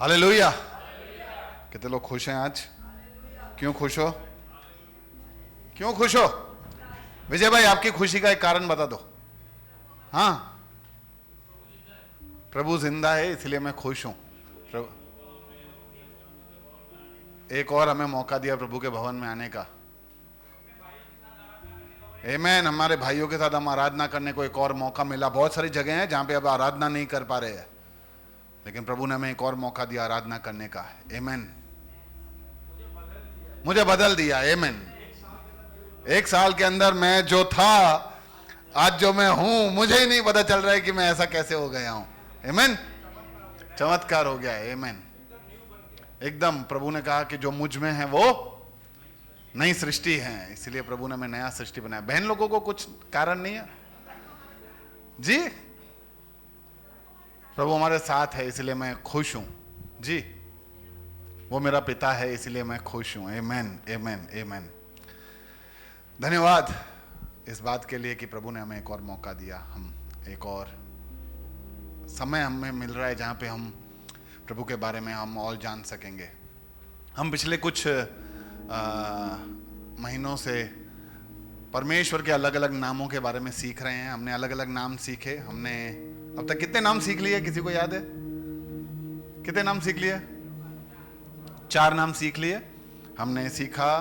Hallelujah. कितने लोग खुश हैं आज? क्यों खुश हो? क्यों खुश हो? विजय भाई, आपकी खुशी का एक कारण बता दो। हाँ, प्रभु जिंदा है इसलिए मैं खुश हूं। एक और हमें मौका दिया प्रभु के भवन में आने का। आमेन। हमारे भाइयों के साथ हम आराधना करने को एक और मौका मिला। बहुत सारी जगह हैं जहां पे अब आराधना नहीं कर पा रहे हैं, लेकिन प्रभु ने हमें एक और मौका दिया आराधना करने का। आमेन। मुझे बदल दिया। आमेन। एक साल के अंदर मैं जो था, आज जो मैं हूं, मुझे ही नहीं पता चल रहा है कि मैं ऐसा कैसे हो गया हूं। आमेन। चमत्कार हो गया है। आमेन। एकदम प्रभु ने कहा कि जो मुझ में है वो नई सृष्टि है, इसलिए प्रभु ने हमें नया सृष्टि बनाया। बहन लोगों को कुछ कारण नहीं है जी, प्रभु हमारे साथ है इसलिए मैं खुश हूं जी। वो मेरा पिता है इसलिए मैं खुश हूं। आमेन, आमेन, आमेन। धन्यवाद इस बात के लिए कि प्रभु ने हमें एक और मौका दिया। हम एक और समय हमें मिल रहा है जहां पे हम प्रभु के बारे में हम और जान सकेंगे। हम पिछले कुछ महीनों से परमेश्वर के अलग अलग नामों के बारे में सीख रहे हैं। हमने अलग अलग नाम सीखे। हमने अब तक कितने नाम सीख लिए? किसी को याद है कितने नाम सीख लिए? 4 नाम सीख लिए। हमने सीखा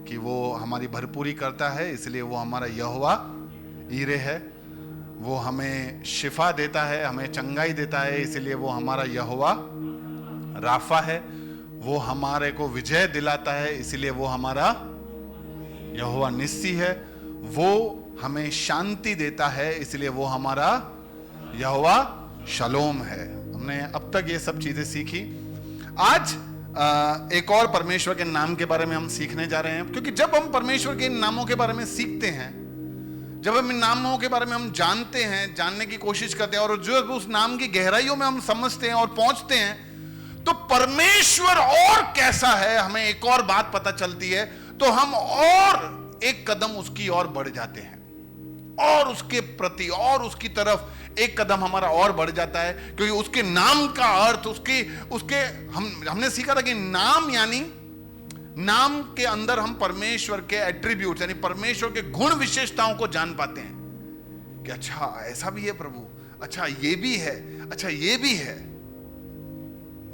कि वो हमारी भरपूरी करता है इसलिए वो हमारा यहोवा ईरे है। वो हमें शिफा देता है, हमें चंगाई देता है इसलिए वो हमारा यहोवा राफा है। वो हमारे को विजय दिलाता है इसलिए वो हमारा यहोवा निस्सी है। वो हमें शांति देता है इसलिए वो हमारा यहोवा शलोम है। हमने अब तक ये सब चीजें सीखी। आज एक और परमेश्वर के नाम के बारे में हम सीखने जा रहे हैं, क्योंकि जब हम परमेश्वर के इन नामों के बारे में सीखते हैं, जब हम इन नामों के बारे में हम जानते हैं, जानने की कोशिश करते हैं, और जो उस नाम की गहराइयों में हम समझते हैं और पहुंचते हैं, तो परमेश्वर और कैसा है हमें एक और बात पता चलती है। तो हम और एक कदम उसकी ओर बढ़ जाते हैं, और उसके प्रति और उसकी तरफ एक कदम हमारा और बढ़ जाता है, क्योंकि उसके नाम का अर्थ उसके हमने सीखा था कि नाम यानी नाम के अंदर हम परमेश्वर के एट्रीब्यूट्स यानी परमेश्वर के गुण विशेषताओं को जान पाते हैं कि अच्छा ऐसा भी है प्रभु, अच्छा ये भी है, अच्छा ये भी है।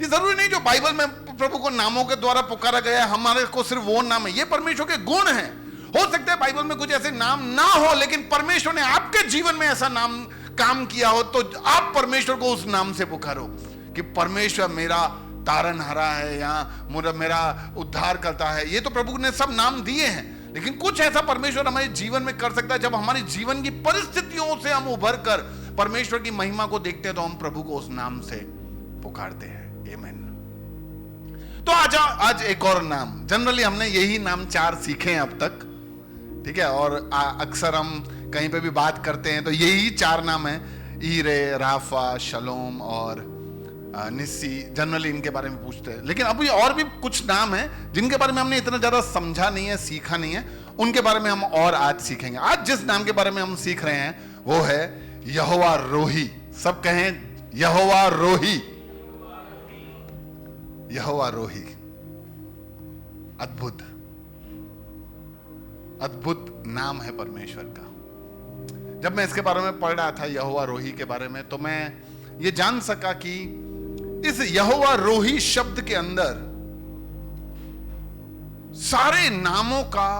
ये जरूरी नहीं जो बाइबल में प्रभु को नामों के द्वारा पुकारा गया है हमारे को सिर्फ वो नाम है, ये परमेश्वर के गुण हैं। हो सकता है बाइबल में कुछ ऐसे नाम ना हो, लेकिन परमेश्वर ने आपके जीवन में ऐसा नाम काम किया हो, तो आप परमेश्वर को उस नाम से पुकारो कि परमेश्वर मेरा तारनहारा है या मेरा उद्धार करता है। ये तो प्रभु ने सब नाम दिए हैं, लेकिन कुछ ऐसा परमेश्वर हमारे जीवन में कर सकता है जब हमारे जीवन की परिस्थितियों से हम उभर कर परमेश्वर की महिमा को देखते हैं, तो हम प्रभु को उस नाम से पुकारते हैं। आमीन। तो आज एक और नाम, जनरली हमने यही नाम 4 सीखे हैं अब तक, ठीक है, और अक्सर हम कहीं पे भी बात करते हैं तो यही 4 नाम है, ईरे, राफा, शलोम और निस्सी। जनरली इनके बारे में पूछते हैं, लेकिन अभी और भी कुछ नाम हैं जिनके बारे में हमने इतना ज्यादा समझा नहीं है, सीखा नहीं है, उनके बारे में हम और आज सीखेंगे। आज जिस नाम के बारे में हम सीख रहे हैं वो है यहोवा रोही। सब कहें यहोवा रोही। यहोवा रोही, अद्भुत अद्भुत नाम है परमेश्वर का। जब मैं इसके बारे में पढ़ रहा था यहोवा रोही के बारे में, तो मैं ये जान सका कि इस यहोवा रोही शब्द के अंदर सारे नामों का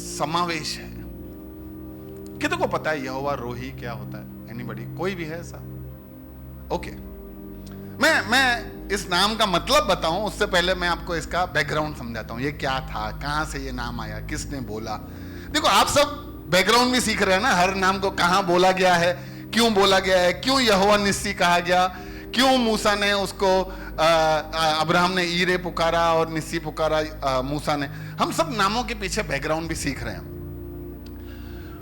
समावेश है। कितने को पता है यहोवा रोही क्या होता है? एनीबॉडी? कोई भी है ऐसा? ओके, मैं इस नाम का मतलब बताऊं उससे पहले मैं आपको इसका बैकग्राउंड समझाता हूं। ये क्या था, कहां से ये नाम आया, किसने बोला। देखो, आप सब बैकग्राउंड भी सीख रहे हैं ना, हर नाम को कहां बोला गया है, क्यों बोला गया है, क्यों यहोवा निस्सी कहा गया, क्यों मूसा ने उसको अब्राहम ने ईरे पुकारा और निस्सी पुकारा मूसा ने। हम सब नामों के पीछे बैकग्राउंड भी सीख रहे हैं।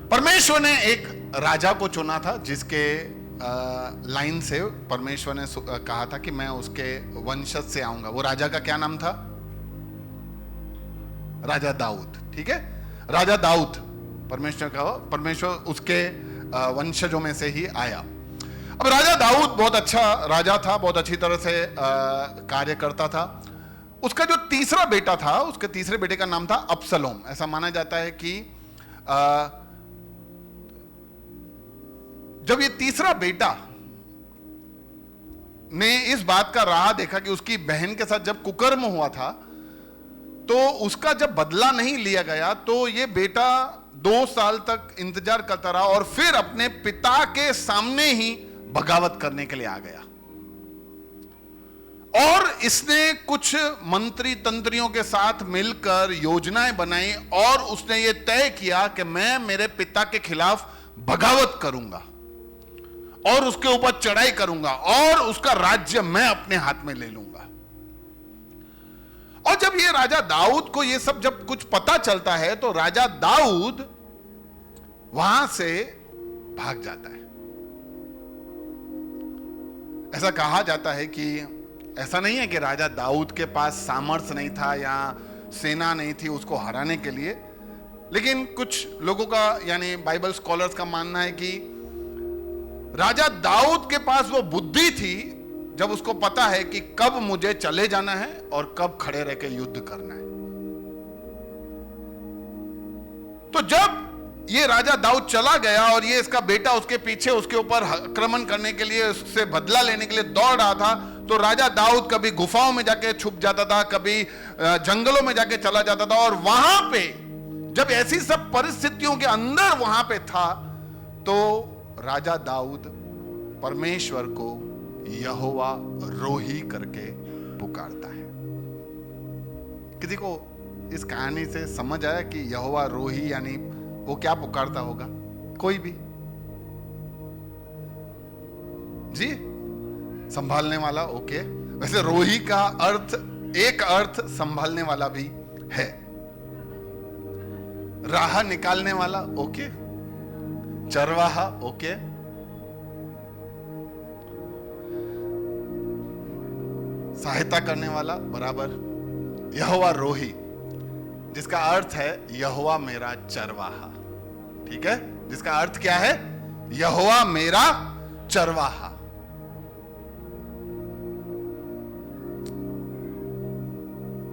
परमेश्वर ने एक राजा को चुना था जिसके लाइन से परमेश्वर ने कहा था कि मैं उसके वंशज से आऊंगा। वो राजा का क्या नाम था? राजा दाऊद। ठीक है, राजा दाऊद परमेश्वर उसके वंशजों में से ही आया। अब राजा दाऊद बहुत अच्छा राजा था, बहुत अच्छी तरह से कार्य करता था। उसका जो तीसरा बेटा था, उसके तीसरे बेटे का नाम था अबसलोम। ऐसा माना जाता है कि जब ये तीसरा बेटा ने इस बात का राह देखा कि उसकी बहन के साथ जब कुकर्म हुआ था, तो उसका जब बदला नहीं लिया गया, तो ये बेटा 2 साल तक इंतजार करता रहा और फिर अपने पिता के सामने ही बगावत करने के लिए आ गया। और इसने कुछ मंत्री तंत्रियों के साथ मिलकर योजनाएं बनाई और उसने ये तय किया कि मैं मेरे पिता के खिलाफ बगावत करूंगा और उसके ऊपर चढ़ाई करूंगा और उसका राज्य मैं अपने हाथ में ले लूंगा। और जब ये राजा दाऊद को ये सब जब कुछ पता चलता है, तो राजा दाऊद वहां से भाग जाता है। ऐसा कहा जाता है कि ऐसा नहीं है कि राजा दाऊद के पास सामर्थ्य नहीं था या सेना नहीं थी उसको हराने के लिए, लेकिन कुछ लोगों का यानी बाइबल स्कॉलर्स का मानना है कि राजा दाऊद के पास वो बुद्धि थी जब उसको पता है कि कब मुझे चले जाना है और कब खड़े रह के युद्ध करना है। तो जब ये राजा दाऊद चला गया और ये इसका बेटा उसके पीछे उसके ऊपर आक्रमण करने के लिए, उससे बदला लेने के लिए दौड़ रहा था, तो राजा दाऊद कभी गुफाओं में जाके छुप जाता था, कभी जंगलों में जाके चला जाता था। और वहां पे जब ऐसी सब परिस्थितियों के अंदर वहां पे था, तो राजा दाऊद परमेश्वर को यहोवा रोही करके पुकारता है। किसी को इस कहानी से समझ आया कि यहोवा रोही यानी वो क्या पुकारता होगा? कोई भी जी? संभालने वाला, ओके। वैसे रोही का अर्थ, एक अर्थ संभालने वाला भी है। राह निकालने वाला, ओके। चरवाहा, ओके। सहायता करने वाला, बराबर। यहोवा रोही, जिसका अर्थ है यहोवा मेरा चरवाहा, ठीक है? जिसका अर्थ क्या है? यहोवा मेरा चरवाहा।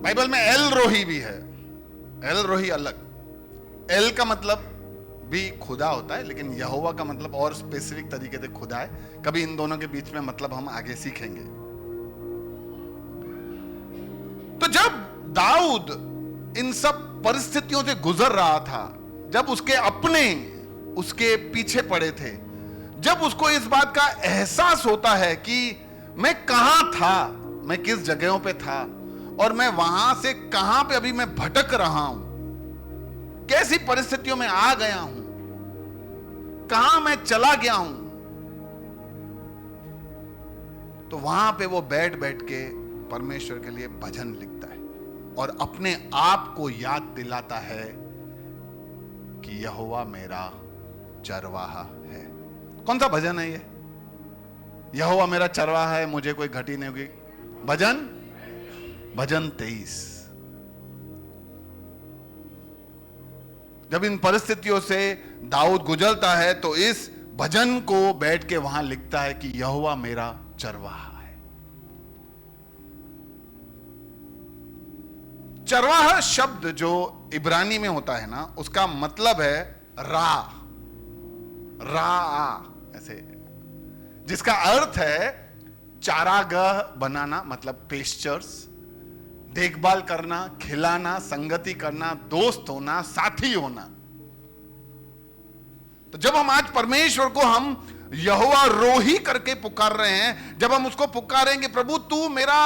बाइबल में एल रोही भी है। एल रोही अलग। एल का मतलब भी खुदा होता है, लेकिन यहोवा का मतलब और स्पेसिफिक तरीके से खुदा है। कभी इन दोनों के बीच में मतलब हम आगे सीखेंगे। तो जब दाऊद इन सब परिस्थितियों से गुजर रहा था, जब उसके अपने उसके पीछे पड़े थे, जब उसको इस बात का एहसास होता है कि मैं कहां था, मैं किस जगहों पे था और मैं वहां से कहां पे अभी मैं भटक रहा हूं, कैसी परिस्थितियों में आ गया हूं, कहां मैं चला गया हूं, तो वहां पे वो बैठ बैठ के परमेश्वर के लिए भजन लिखता है और अपने आप को याद दिलाता है कि यहोवा मेरा चरवाहा है। कौन सा भजन है ये? यहोवा मेरा चरवाहा है, मुझे कोई घटी नहीं होगी। भजन 23। जब इन परिस्थितियों से दाऊद गुजरता है, तो इस भजन को बैठ के वहां लिखता है कि यहोवा मेरा चरवाहा है। चरवाहा शब्द जो इब्रानी में होता है ना, उसका मतलब है रा ऐसे, जिसका अर्थ है चारागाह बनाना, मतलब पेस्चर्स, देखभाल करना, खिलाना, संगति करना, दोस्त होना, साथी होना। तो जब हम आज परमेश्वर को हम यहोवा रोही करके पुकार रहे हैं, जब हम उसको पुकारेंगे प्रभु तू मेरा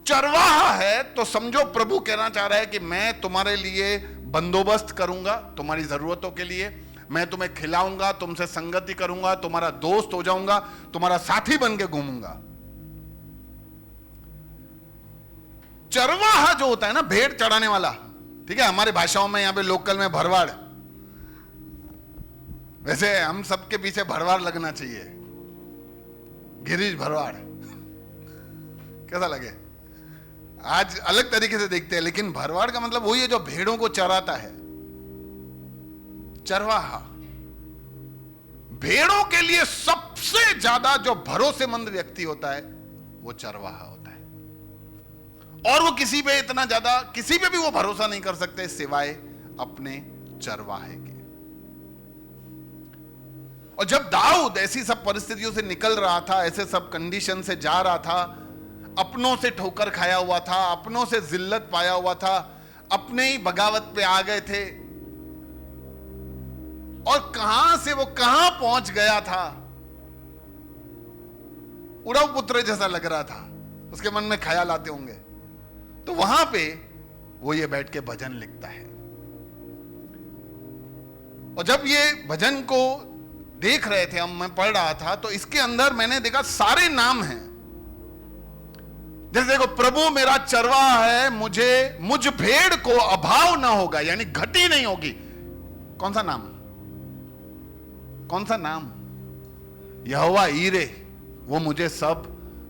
चरवाहा है, तो समझो प्रभु कहना चाह रहा है कि मैं तुम्हारे लिए बंदोबस्त करूंगा, तुम्हारी जरूरतों के लिए मैं तुम्हें खिलाऊंगा, तुमसे संगति करूंगा, तुम्हारा दोस्त हो जाऊंगा, तुम्हारा साथी बन के घूमूंगा। चरवाहा जो होता है ना, भेड़ चढ़ाने वाला, ठीक है, हमारी भाषाओं में, यहां पे लोकल में भरवाड़, वैसे हम सबके पीछे भरवाड़ लगना चाहिए, गिरीश भरवाड़। कैसा लगे? आज अलग तरीके से देखते हैं, लेकिन भरवाड़ का मतलब वही है जो भेड़ों को चराता है। चरवाहा भेड़ों के लिए सब सबसे ज्यादा जो भरोसेमंद व्यक्ति होता है वो चरवाहा होता है। और वो किसी पे इतना ज्यादा, किसी पे भी वो भरोसा नहीं कर सकते सिवाय अपने चरवाहे के। और जब दाऊद ऐसी सब परिस्थितियों से निकल रहा था, ऐसे सब कंडीशन से जा रहा था, अपनों से ठोकर खाया हुआ था, अपनों से जिल्लत पाया हुआ था, अपने ही बगावत पे आ गए थे, और कहां से वो कहां पहुंच गया था, उड़व पुत्र जैसा लग रहा था, उसके मन में ख्याल आते होंगे। तो वहां पे वो ये बैठ के भजन लिखता है। और जब ये भजन को देख रहे थे हम, मैं पढ़ रहा था, तो इसके अंदर मैंने देखा सारे नाम हैं। जैसे देखो, प्रभु मेरा चरवाहा है, मुझ भेड़ को अभाव ना होगा, यानी घटी नहीं होगी। कौन सा नाम? कौन सा नाम? यहोवा ईरे, वो मुझे सब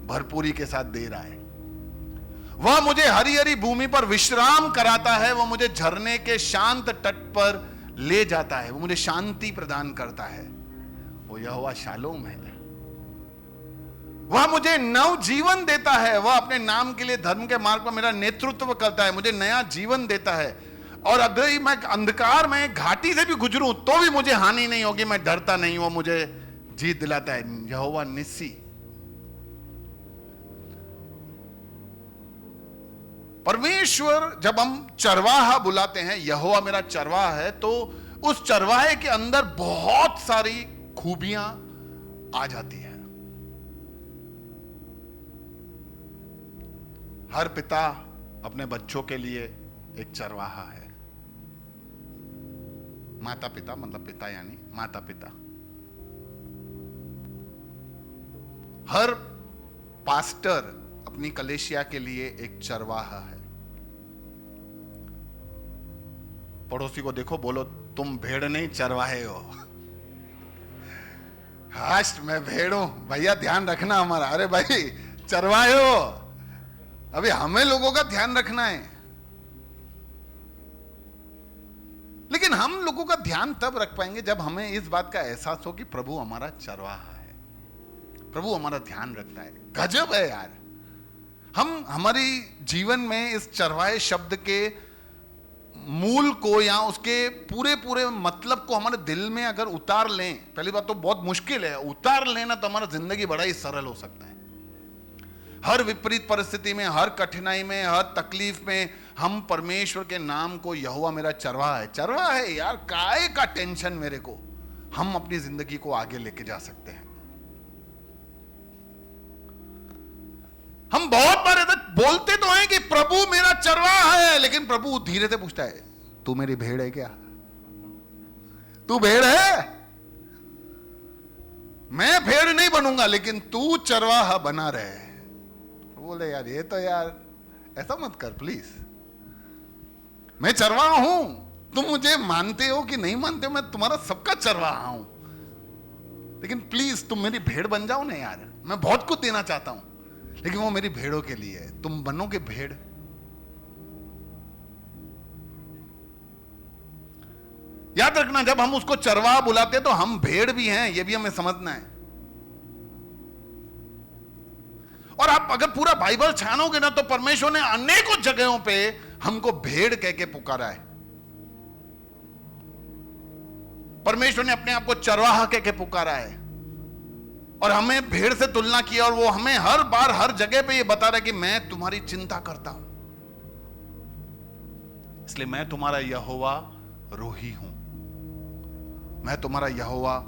भरपूरी के साथ दे रहा है। वह मुझे हरी हरी भूमि पर विश्राम कराता है, वो मुझे झरने के शांत तट पर ले जाता है, वो मुझे शांति प्रदान करता है। वो यहोवा शालोम है। वह मुझे नव जीवन देता है, वह अपने नाम के लिए धर्म के मार्ग पर मेरा नेतृत्व करता है, मुझे नया जीवन देता है। और अगर मैं अंधकार में घाटी से भी गुजरूं तो भी मुझे हानि नहीं होगी, मैं डरता नहीं, वो मुझे जीत दिलाता है। यहोवा निस्सी। परमेश्वर, जब हम चरवाहा बुलाते हैं, यहोवा मेरा चरवाहा है, तो उस चरवाहे के अंदर बहुत सारी खूबियां आ जाती है। हर पिता अपने बच्चों के लिए एक चरवाहा है। माता पिता, मतलब पिता यानी माता पिता। हर पास्टर अपनी कलेशिया के लिए एक चरवाहा है। पड़ोसी को देखो, बोलो तुम भेड़ नहीं चरवाहे हो। हाश, मैं भेड़ हूं भैया, ध्यान रखना हमारा। अरे भाई चरवाहे हो, अभी हमें लोगों का ध्यान रखना है। लेकिन हम लोगों का ध्यान तब रख पाएंगे जब हमें इस बात का एहसास हो कि प्रभु हमारा चरवाहा है, प्रभु हमारा ध्यान रखता है। गजब है यार। हम हमारी जीवन में इस चरवाहे शब्द के मूल को या उसके पूरे पूरे मतलब को हमारे दिल में अगर उतार लें, पहली बात तो बहुत मुश्किल है, उतार लेना तो हमारा जिंदगी बड़ा ही सरल हो सकता है। हर विपरीत परिस्थिति में, हर कठिनाई में, हर तकलीफ में हम परमेश्वर के नाम को, यहोवा मेरा चरवाहा है, चरवाहा है यार, काहे का टेंशन मेरे को, हम अपनी जिंदगी को आगे लेके जा सकते हैं। हम बहुत बार ऐसा बोलते तो हैं कि प्रभु मेरा चरवाहा है, लेकिन प्रभु धीरे से पूछता है, तू मेरी भेड़ है क्या? तू भेड़ है? मैं भेड़ नहीं बनूंगा, लेकिन तू चरवाहा बना रहे। बोले यार, ये तो यार ऐसा मत कर प्लीज। मैं चरवाहा हूं, तुम मुझे मानते हो कि नहीं मानते हो, मैं तुम्हारा सबका चरवाहा हूं, लेकिन प्लीज तुम मेरी भेड़ बन जाओ ना यार। मैं बहुत कुछ देना चाहता हूं, लेकिन वो मेरी भेड़ों के लिए है, तुम बनोगे भेड़। याद रखना, जब हम उसको चरवाहा बुलाते हैं तो हम भेड़ भी हैं, ये भी हमें समझना है। और आप अगर पूरा बाइबल छानोगे ना, तो परमेश्वर ने अनेकों जगहों पे हमको भेड़ कह के पुकारा है। परमेश्वर ने अपने आप को चरवाहा कह के पुकारा है, और हमें भेड़ से तुलना किया, और वो हमें हर बार हर जगह पे ये बता रहा है कि मैं तुम्हारी चिंता करता हूं, इसलिए मैं तुम्हारा यहोवा रोही हूं, मैं तुम्हारा यहोवा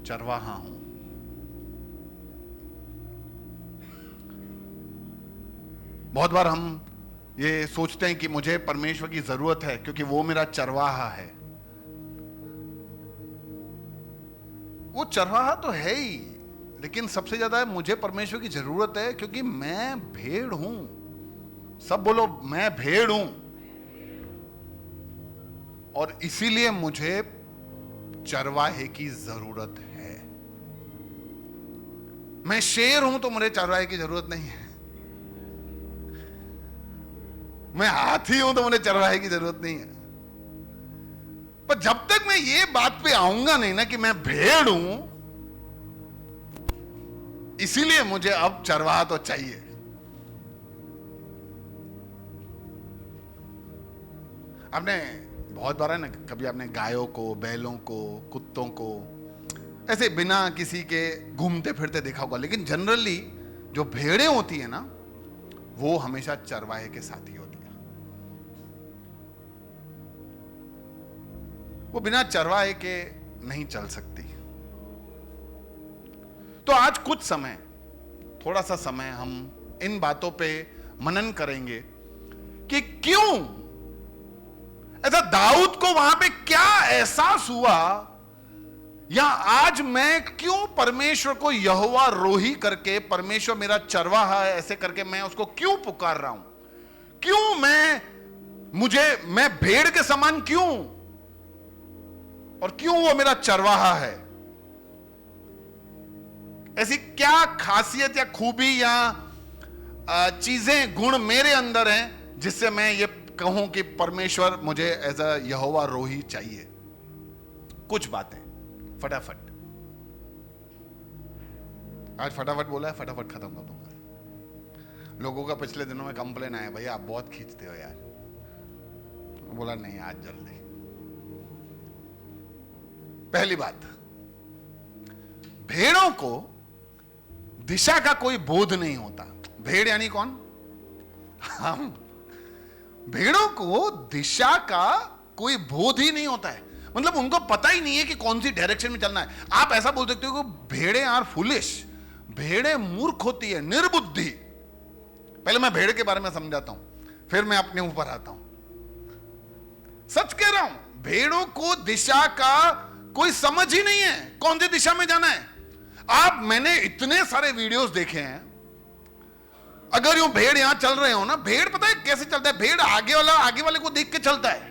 चरवाहा हूं। बहुत बार हम ये सोचते हैं कि मुझे परमेश्वर की जरूरत है क्योंकि वो मेरा चरवाहा है। वो चरवाहा तो है ही, लेकिन सबसे ज्यादा मुझे परमेश्वर की जरूरत है क्योंकि मैं भेड़ हूं। सब बोलो, मैं भेड़ हूं, और इसीलिए मुझे चरवाहे की जरूरत है। मैं शेर हूं तो मुझे चरवाहे की जरूरत नहीं है। मैं हाथी हूं तो मुझे चरवाहे की जरूरत नहीं है। पर जब तक मैं ये बात पे आऊंगा नहीं ना कि मैं भेड़ हूं, इसीलिए मुझे अब चरवाहा तो चाहिए। आपने बहुत बार है ना, कभी आपने गायों को, बैलों को, कुत्तों को ऐसे बिना किसी के घूमते फिरते देखा होगा, लेकिन जनरली जो भेड़ें होती है ना, वो हमेशा चरवाहे के साथ ही होती है। वो बिना चरवाहे के नहीं चल सकती। तो आज कुछ समय, थोड़ा सा समय हम इन बातों पे मनन करेंगे कि क्यों ऐसा दाऊद को वहां पे क्या एहसास हुआ, या आज मैं क्यों परमेश्वर को यहोवा रोही करके, परमेश्वर मेरा चरवाहा है ऐसे करके मैं उसको क्यों पुकार रहा हूं, क्यों मैं भेड़ के समान क्यों, और क्यों वो मेरा चरवाहा है। ऐसी क्या खासियत या खूबी या चीजें, गुण मेरे अंदर हैं जिससे मैं ये कहूं कि परमेश्वर मुझे एज अ यहोवा रोही चाहिए। कुछ बातें फटाफट, आज फटाफट बोला है, फटाफट खत्म कर दूंगा। लोगों का पिछले दिनों में कंप्लेन आया, भैया आप बहुत खींचते हो यार। बोला नहीं, आज जल्दी। पहली बात, भेड़ों को दिशा का कोई बोध नहीं होता। भेड़ यानी कौन? हम। भेड़ों को दिशा का कोई बोध ही नहीं होता है, मतलब उनको पता ही नहीं है कि कौन सी डायरेक्शन में चलना है। आप ऐसा बोल सकते हो कि भेड़ें आर फुलिश, भेड़ें मूर्ख होती है, निर्बुद्धि। पहले मैं भेड़ के बारे में समझाता हूं, फिर मैं अपने ऊपर आता हूं। सच कह रहा हूं, भेड़ों को दिशा का कोई समझ ही नहीं है, कौन सी दिशा में जाना है। मैंने इतने सारे वीडियोस देखे हैं, अगर यूं भेड़ यहां चल रहे हो ना, भेड़ पता है कैसे चलता है? भेड़ आगे वाले को देख के चलता है।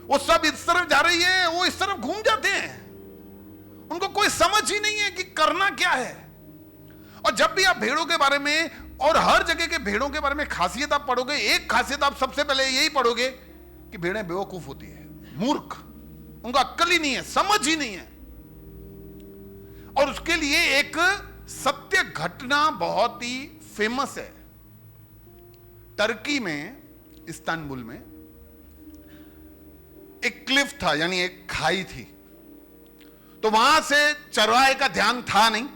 वो सब इस तरफ जा रही है, वो इस तरफ घूम जाते हैं। उनको कोई समझ ही नहीं है कि करना क्या है। और जब भी आप भेड़ों के बारे में और हर जगह के भेड़ों के बारे में खासियत आप पढ़ोगे, एक खासियत आप सबसे पहले यही पढ़ोगे कि भेड़ें बेवकूफ होती है, मूर्ख, उनको अक्ल ही नहीं है, समझ ही नहीं है। और उसके लिए एक सत्य घटना बहुत ही फेमस है। टर्की में, इस्तांबुल में एक क्लिफ था, यानी एक खाई थी। तो वहां से चरवाहे का ध्यान था नहीं,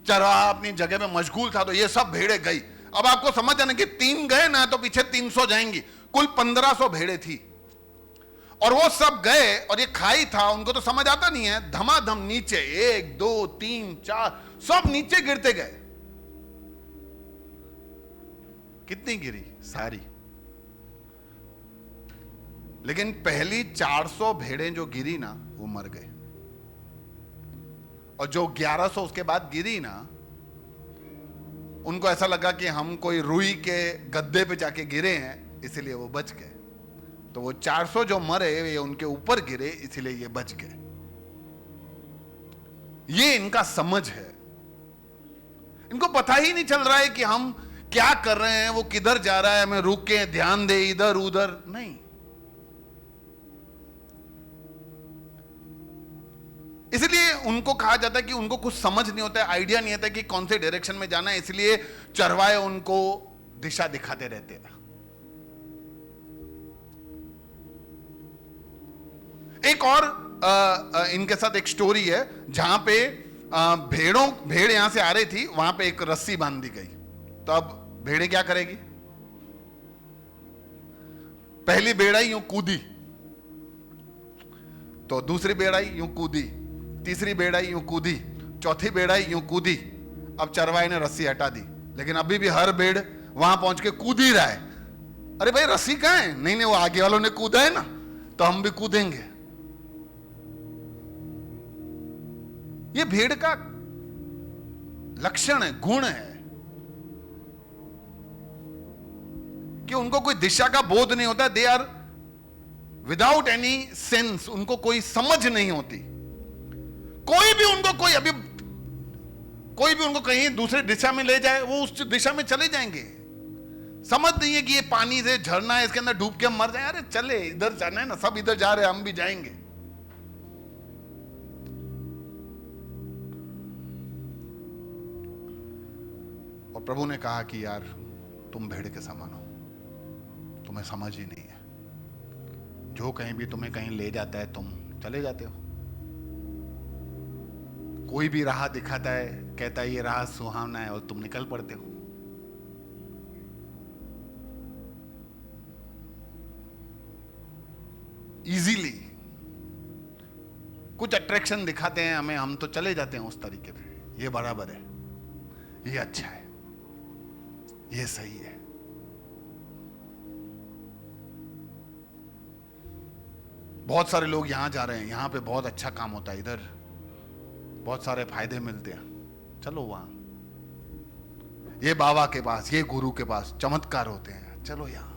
चरवाहा अपनी जगह में मशगूल था। तो ये सब भेड़ें गई। अब आपको समझ आना कि 3 गए ना तो पीछे 300 जाएंगी। कुल 1500 भेड़ें थी और वो सब गए, और ये खाई था, उनको तो समझ आता नहीं है, धमाधम नीचे 1 2 3 4 सब नीचे गिरते गए। कितनी गिरी? सारी। लेकिन पहली 400 भेड़ें जो गिरी ना, वो मर गए। और जो 1100 उसके बाद गिरी ना, उनको ऐसा लगा कि हम कोई रुई के गद्दे पे जाके गिरे हैं, इसलिए वो बच गए। तो वो 400 जो मरे, ये उनके ऊपर गिरे, इसलिए ये बच गए। ये इनका समझ है। इनको पता ही नहीं चल रहा है कि हम क्या कर रहे हैं, वो किधर जा रहा है, हमें रुक के ध्यान दे, इधर उधर नहीं। इसलिए उनको कहा जाता है कि उनको कुछ समझ नहीं होता है, आइडिया नहीं आता है कि कौन से डायरेक्शन में जाना है, इसलिए चरवाहे उनको दिशा दिखाते रहते हैं। एक और इनके साथ एक स्टोरी है, जहां पे भेड़ यहां से आ रही थी, वहां पे एक रस्सी बांध दी गई। तो अब भेड़ें क्या करेगी? पहली भेड़ाई यूं कूदी, तो दूसरी भेड़ाई यूं कूदी, तीसरी भेड़ाई यूं कूदी, चौथी भेड़ाई यूं कूदी। अब चरवाहे ने रस्सी हटा दी, लेकिन अभी भी हर भेड़ वहां पहुंच के कूद ही रहा है। अरे भाई रस्सी कहां है? नहीं, वो आगे वालों ने कूदा है ना, तो हम भी कूदेंगे। ये भेड़ का लक्षण है, गुण है कि उनको कोई दिशा का बोध नहीं होता। They are without any sense, उनको कोई समझ नहीं होती। कोई भी उनको कहीं दूसरी दिशा में ले जाए, वो उस दिशा में चले जाएंगे। समझ नहीं है कि ये पानी से झरना है, इसके अंदर डूब के हम मर जाए। अरे चले, इधर जाना है ना, सब इधर जा रहे हैं, हम भी जाएंगे। और प्रभु ने कहा कि यार तुम भेड़ के समान हो, तुम्हें समझ ही नहीं है, जो कहीं भी तुम्हें कहीं ले जाता है तुम चले जाते हो, कोई भी राह दिखाता है, कहता है ये राह सुहावना है, और तुम निकल पड़ते हो। इजीली कुछ अट्रैक्शन दिखाते हैं हमें, हम तो चले जाते हैं उस तरीके पे। ये बराबर है, ये अच्छा है, ये सही है। बहुत सारे लोग यहां जा रहे हैं, यहां पे बहुत अच्छा काम होता है, इधर बहुत सारे फायदे मिलते हैं, चलो वहां। ये बाबा के पास, ये गुरु के पास चमत्कार होते हैं, चलो यहां।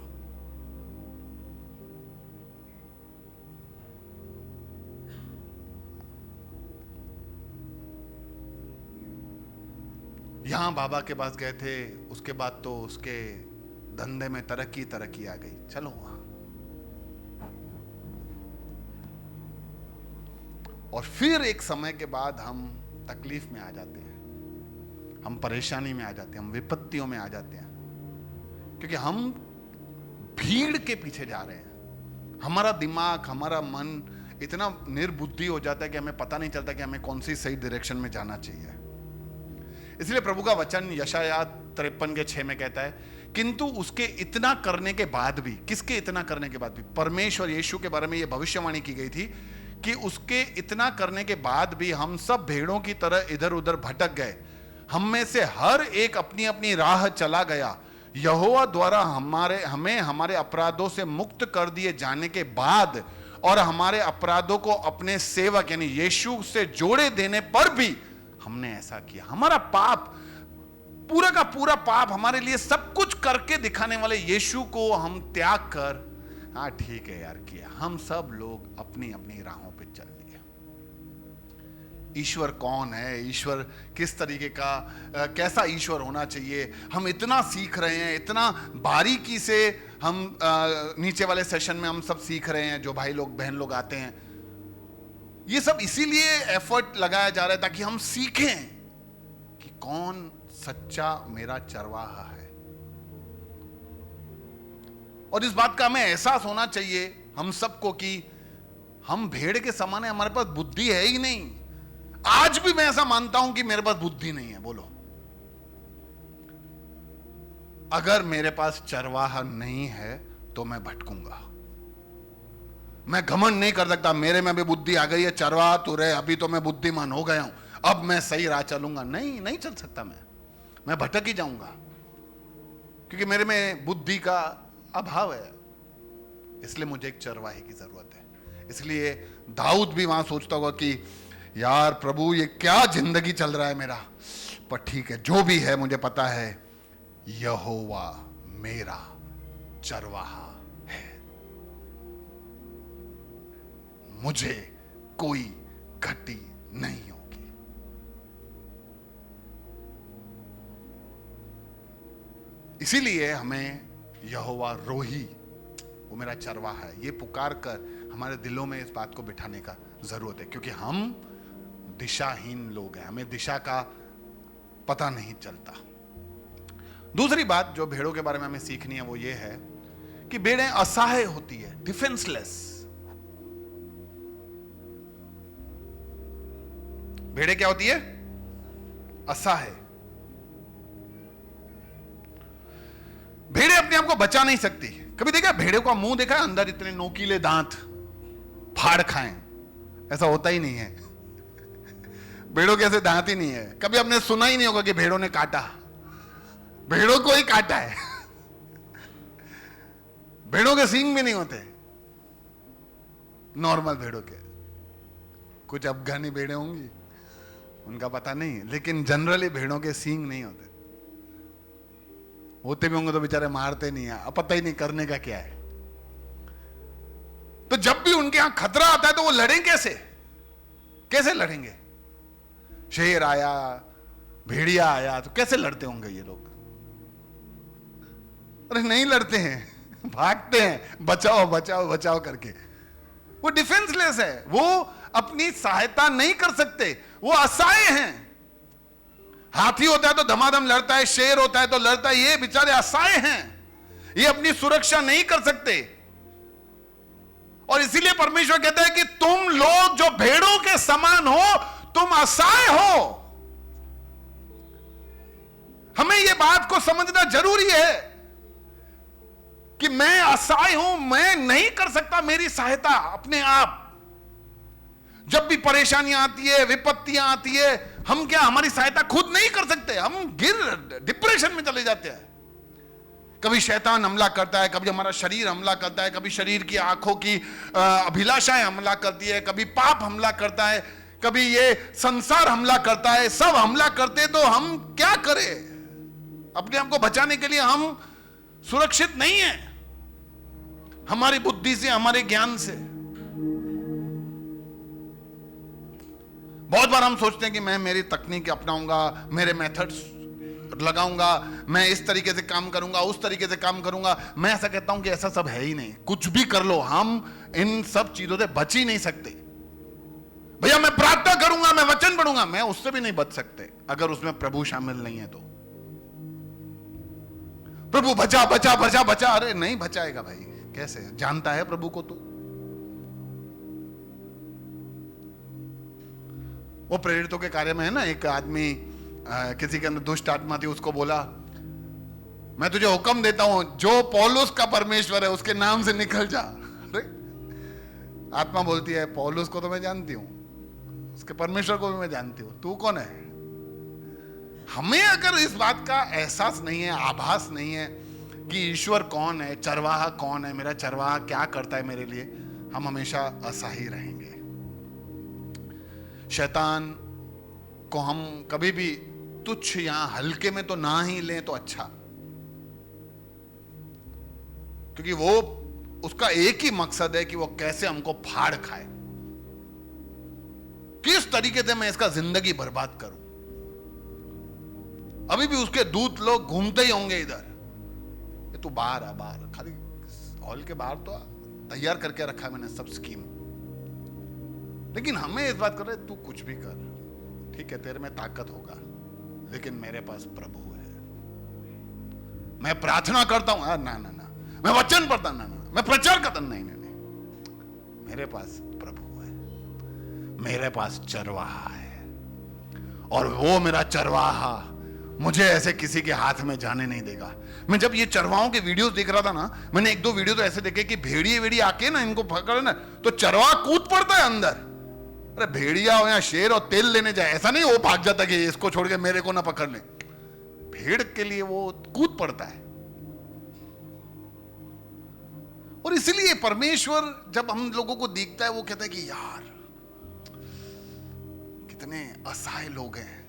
यहां बाबा के पास गए थे, उसके बाद तो उसके धंधे में तरक्की आ गई, चलो वहां। और फिर एक समय के बाद हम तकलीफ में आ जाते हैं, हम परेशानी में आ जाते हैं, हम विपत्तियों में आ जाते हैं, क्योंकि हम भीड़ के पीछे जा रहे हैं। हमारा दिमाग, हमारा मन इतना निर्बुद्धि हो जाता है कि हमें पता नहीं चलता कि हमें कौन सी सही डायरेक्शन में जाना चाहिए। इसलिए प्रभु का वचन यशायाह 53:6 में कहता है, किंतु उसके इतना करने के बाद भी, किसके इतना करने के बाद भी, परमेश्वर यीशु के बारे में यह भविष्यवाणी की गई थी कि उसके इतना करने के बाद भी हम सब भेड़ों की तरह इधर उधर भटक गए, हम में से हर एक अपनी अपनी राह चला गया। यहोवा द्वारा हमें हमारे अपराधों से मुक्त कर दिए जाने के बाद और हमारे अपराधों को अपने सेवक यानी यीशु से जोड़े देने पर भी हमने ऐसा किया। हमारा पाप, पूरा का पूरा पाप, हमारे लिए सब कुछ करके दिखाने वाले यीशु को हम त्याग कर, हाँ ठीक है यार किया, हम सब लोग अपनी अपनी राहों पे चल दिए। ईश्वर कौन है, ईश्वर किस तरीके का, कैसा ईश्वर होना चाहिए, हम इतना सीख रहे हैं, इतना बारीकी से हम नीचे वाले सेशन में हम सब सीख रहे हैं, जो भाई लोग बहन लोग आते हैं। ये सब इसीलिए एफर्ट लगाया जा रहा है ताकि हम सीखें कि कौन सच्चा मेरा चरवाहा है। और इस बात का हमें एहसास होना चाहिए हम सबको कि हम भेड़ के समान है, हमारे पास बुद्धि है ही नहीं। आज भी मैं ऐसा मानता हूं कि मेरे पास बुद्धि नहीं है। बोलो, अगर मेरे पास चरवाहा नहीं है तो मैं भटकूंगा। मैं घमंड नहीं कर सकता मेरे में भी बुद्धि आ गई है, चरवाहा तो रहे, अभी तो मैं बुद्धिमान हो गया हूं, अब मैं सही राह चलूंगा। नहीं चल सकता, मैं भटक ही जाऊंगा, क्योंकि मेरे में बुद्धि का अभाव है। इसलिए मुझे एक चरवाहे की जरूरत है। इसलिए दाऊद भी वहां सोचता होगा कि यार प्रभु ये क्या जिंदगी चल रहा है मेरा, पर ठीक है, जो भी है मुझे पता है यहोवा मेरा चरवाहा है, मुझे कोई घटी नहीं होगी। इसीलिए हमें यहोवा रोही, वो मेरा चरवाहा है, ये पुकार कर हमारे दिलों में इस बात को बिठाने का जरूरत है, क्योंकि हम दिशाहीन लोग हैं, हमें दिशा का पता नहीं चलता। दूसरी बात जो भेड़ों के बारे में हमें सीखनी है वो ये है कि भेड़ें असहाय होती है, डिफेंसलेस। भेड़ें क्या होती है? असहाय। भेड़ें अपने आप को बचा नहीं सकती। कभी देखा भेड़ों का मुंह देखा है? अंदर इतने नोकीले दांत, फाड़ खाएं, ऐसा होता ही नहीं है। भेड़ों के ऐसे दांत ही नहीं है। कभी आपने सुना ही नहीं होगा कि भेड़ों ने काटा। भेड़ों को ही काटा है। भेड़ों के सींग भी नहीं होते, नॉर्मल भेड़ों के। कुछ अफगानी भेड़ें होंगी, उनका पता नहीं, लेकिन जनरली भेड़ों के सींग नहीं होते। होते भी होंगे तो बेचारे मारते नहीं है, अब पता ही नहीं करने का क्या है। तो जब भी उनके यहां खतरा आता है तो वो लड़ें कैसे? कैसे लड़ेंगे? शेर आया, भेड़िया आया, तो कैसे लड़ते होंगे ये लोग? अरे नहीं लड़ते हैं, भागते हैं, बचाओ बचाओ बचाओ करके। वो डिफेंसलेस है, वो अपनी सहायता नहीं कर सकते, वो असहाय हैं। हाथी होता है तो धमाधम लड़ता है, शेर होता है तो लड़ता है। ये बेचारे असहाय हैं, ये अपनी सुरक्षा नहीं कर सकते। और इसीलिए परमेश्वर कहता है कि तुम लोग जो भेड़ों के समान हो, तुम असहाय हो। हमें यह बात को समझना जरूरी है कि मैं असहाय हूं, मैं नहीं कर सकता मेरी सहायता अपने आप। जब भी परेशानियां आती है, विपत्तियां आती है, हम क्या हमारी सहायता खुद नहीं कर सकते? हम डिप्रेशन में चले जाते हैं। कभी शैतान हमला करता है, कभी हमारा शरीर हमला करता है, कभी शरीर की आंखों की अभिलाषाएं हमला करती है, कभी पाप हमला करता है, कभी ये संसार हमला करता है। सब हमला करते तो हम क्या करें? अपने आप को बचाने के लिए हम सुरक्षित नहीं है, हमारी बुद्धि से, हमारे ज्ञान से। बहुत बार हम सोचते हैं कि मैं मेरी तकनीक अपनाऊंगा, मेरे मेथड्स लगाऊंगा, मैं इस तरीके से काम करूंगा, उस तरीके से काम करूंगा। मैं ऐसा कहता हूं कि ऐसा सब है ही नहीं। कुछ भी कर लो, हम इन सब चीजों से बच ही नहीं सकते। भैया मैं प्रार्थना करूंगा, मैं वचन पढ़ूंगा, मैं उससे भी नहीं बच सकते अगर उसमें प्रभु शामिल नहीं है तो। प्रभु बचा बचा बचा बचा, अरे नहीं बचाएगा भाई, कैसे? जानता है प्रभु को तू? वो प्रेरितों के कार्य में है ना, एक आदमी किसी के अंदर दुष्ट आत्मा थी, उसको बोला मैं तुझे हुक्म देता हूं, जो पौलुस का परमेश्वर है उसके नाम से निकल जा। अरे आत्मा बोलती है पौलुस को तो मैं जानती हूं, उसके परमेश्वर को भी मैं जानती हूं, तू कौन है? हमें अगर इस बात का एहसास नहीं है, आभास नहीं है कि ईश्वर कौन है, चरवाहा कौन है, मेरा चरवाहा क्या करता है मेरे लिए, हम हमेशा असहाय रहेंगे। शैतान को हम कभी भी तुच्छ या हल्के में तो ना ही लें तो अच्छा, क्योंकि वो उसका एक ही मकसद है कि वो कैसे हमको फाड़ खाए, किस तरीके से मैं इसका जिंदगी बर्बाद करूं। अभी भी उसके दूत लोग घूमते ही होंगे इधर, ये तू बाहर आ, बाहर, खाली हॉल के बाहर तो तैयार करके रखा है मैंने सब स्कीम। लेकिन हमें इस बात कर रहे तू कुछ भी कर, ठीक है तेरे में ताकत होगा, लेकिन मेरे पास प्रभु है। मैं प्रार्थना करता हूं, ना ना ना, मैं वचन पढ़ता, ना ना, मैं प्रचार करता, नहीं नहीं नहीं, मेरे पास प्रभु है, मेरे पास चरवाहा है, और वो मेरा चरवाहा मुझे ऐसे किसी के हाथ में जाने नहीं देगा। मैं जब ये चरवाहों के वीडियोस देख रहा था ना, मैंने एक दो वीडियो तो ऐसे देखे कि भेड़िए वेड़िए आके ना इनको पकड़े ना तो चरवाहा कूद पड़ता है अंदर। अरे भेड़िया हो या शेर हो, तेल लेने जाए, ऐसा नहीं वो भाग जाता कि इसको छोड़ के मेरे को ना पकड़ ले, भेड़ के लिए वो कूद पड़ता है। और इसलिए परमेश्वर जब हम लोगों को देखता है वो कहता है कि यार कितने असहाय लोग हैं,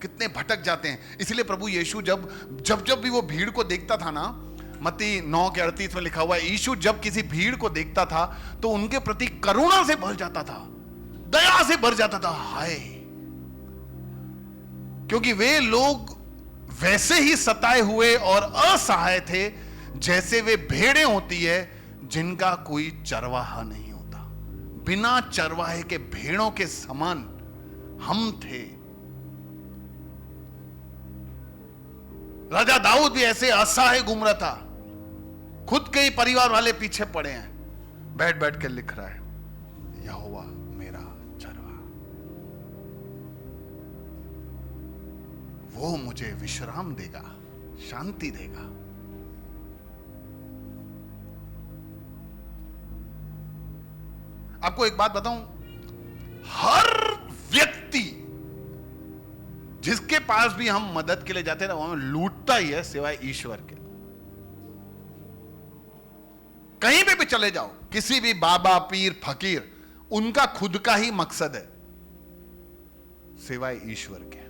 कितने भटक जाते हैं। इसलिए प्रभु यीशु जब जब जब भी वो भीड़ को देखता था ना, मत्ती 9:38 में लिखा हुआ है, यीशु जब किसी भीड़ को देखता था तो उनके प्रति करुणा से भर जाता था, दया से भर जाता था। हाय, क्योंकि वे लोग वैसे ही सताए हुए और असहाय थे जैसे वे भेड़ें होती है जिनका कोई चरवाहा नहीं होता। बिना चरवाहे के भेड़ों के समान हम थे। राजा दाऊद भी ऐसे असहाय घूम रहा था, खुद के ही परिवार वाले पीछे पड़े हैं, बैठ बैठ के लिख रहा है यहोवा मेरा चरवाहा, वो मुझे विश्राम देगा, शांति देगा। आपको एक बात बताऊं, हर व्यक्ति जिसके पास भी हम मदद के लिए जाते हैं ना, वो हमें लूटता ही है सिवाय ईश्वर के। कहीं पे भी चले जाओ, किसी भी बाबा पीर फकीर, उनका खुद का ही मकसद है सिवाय ईश्वर के।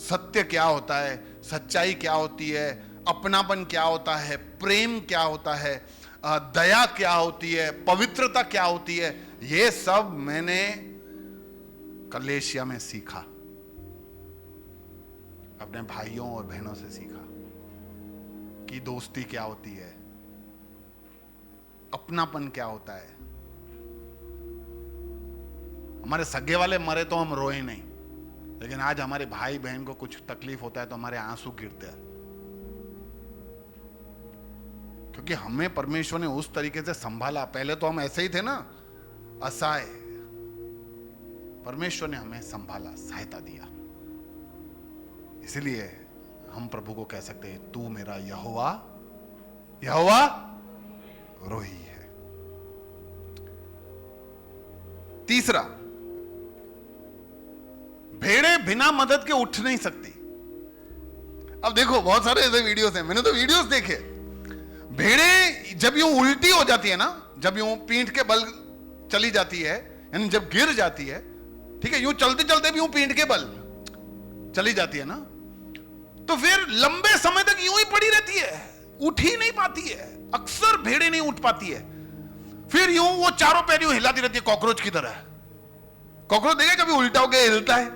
सत्य क्या होता है, सच्चाई क्या होती है, अपनापन क्या होता है, प्रेम क्या होता है, दया क्या होती है, पवित्रता क्या होती है, ये सब मैंने कलेशिया में सीखा, अपने भाइयों और बहनों से सीखा कि दोस्ती क्या होती है, अपनापन क्या होता है। हमारे सगे वाले मरे तो हम रोए नहीं, लेकिन आज हमारे भाई बहन को कुछ तकलीफ होता है तो हमारे आंसू गिरते हैं, क्योंकि हमें परमेश्वर ने उस तरीके से संभाला। पहले तो हम ऐसे ही थे ना, असहाय, परमेश्वर ने हमें संभाला, सहायता दिया। इसलिए हम प्रभु को कह सकते हैं, तू मेरा यहोवा यहोवा रोही है। तीसरा, भेड़े बिना मदद के उठ नहीं सकती। अब देखो बहुत सारे ऐसे वीडियोस हैं, मैंने तो वीडियोस देखे। भेड़े जब यूं उल्टी हो जाती है ना, जब यूं पीठ के बल चली जाती है, यानी जब गिर जाती है, ठीक है, यूं चलते चलते भी यूं पीठ के बल चली जाती है ना, तो फिर लंबे समय तक यूं ही पड़ी रहती है, उठ ही नहीं पाती है। अक्सर भेड़े नहीं उठ पाती है, फिर यूं वो चारों पैर यूं हिलाती रहती है कॉकरोच की तरह। कॉकरोच देखे कभी उल्टा होकर हिलता है,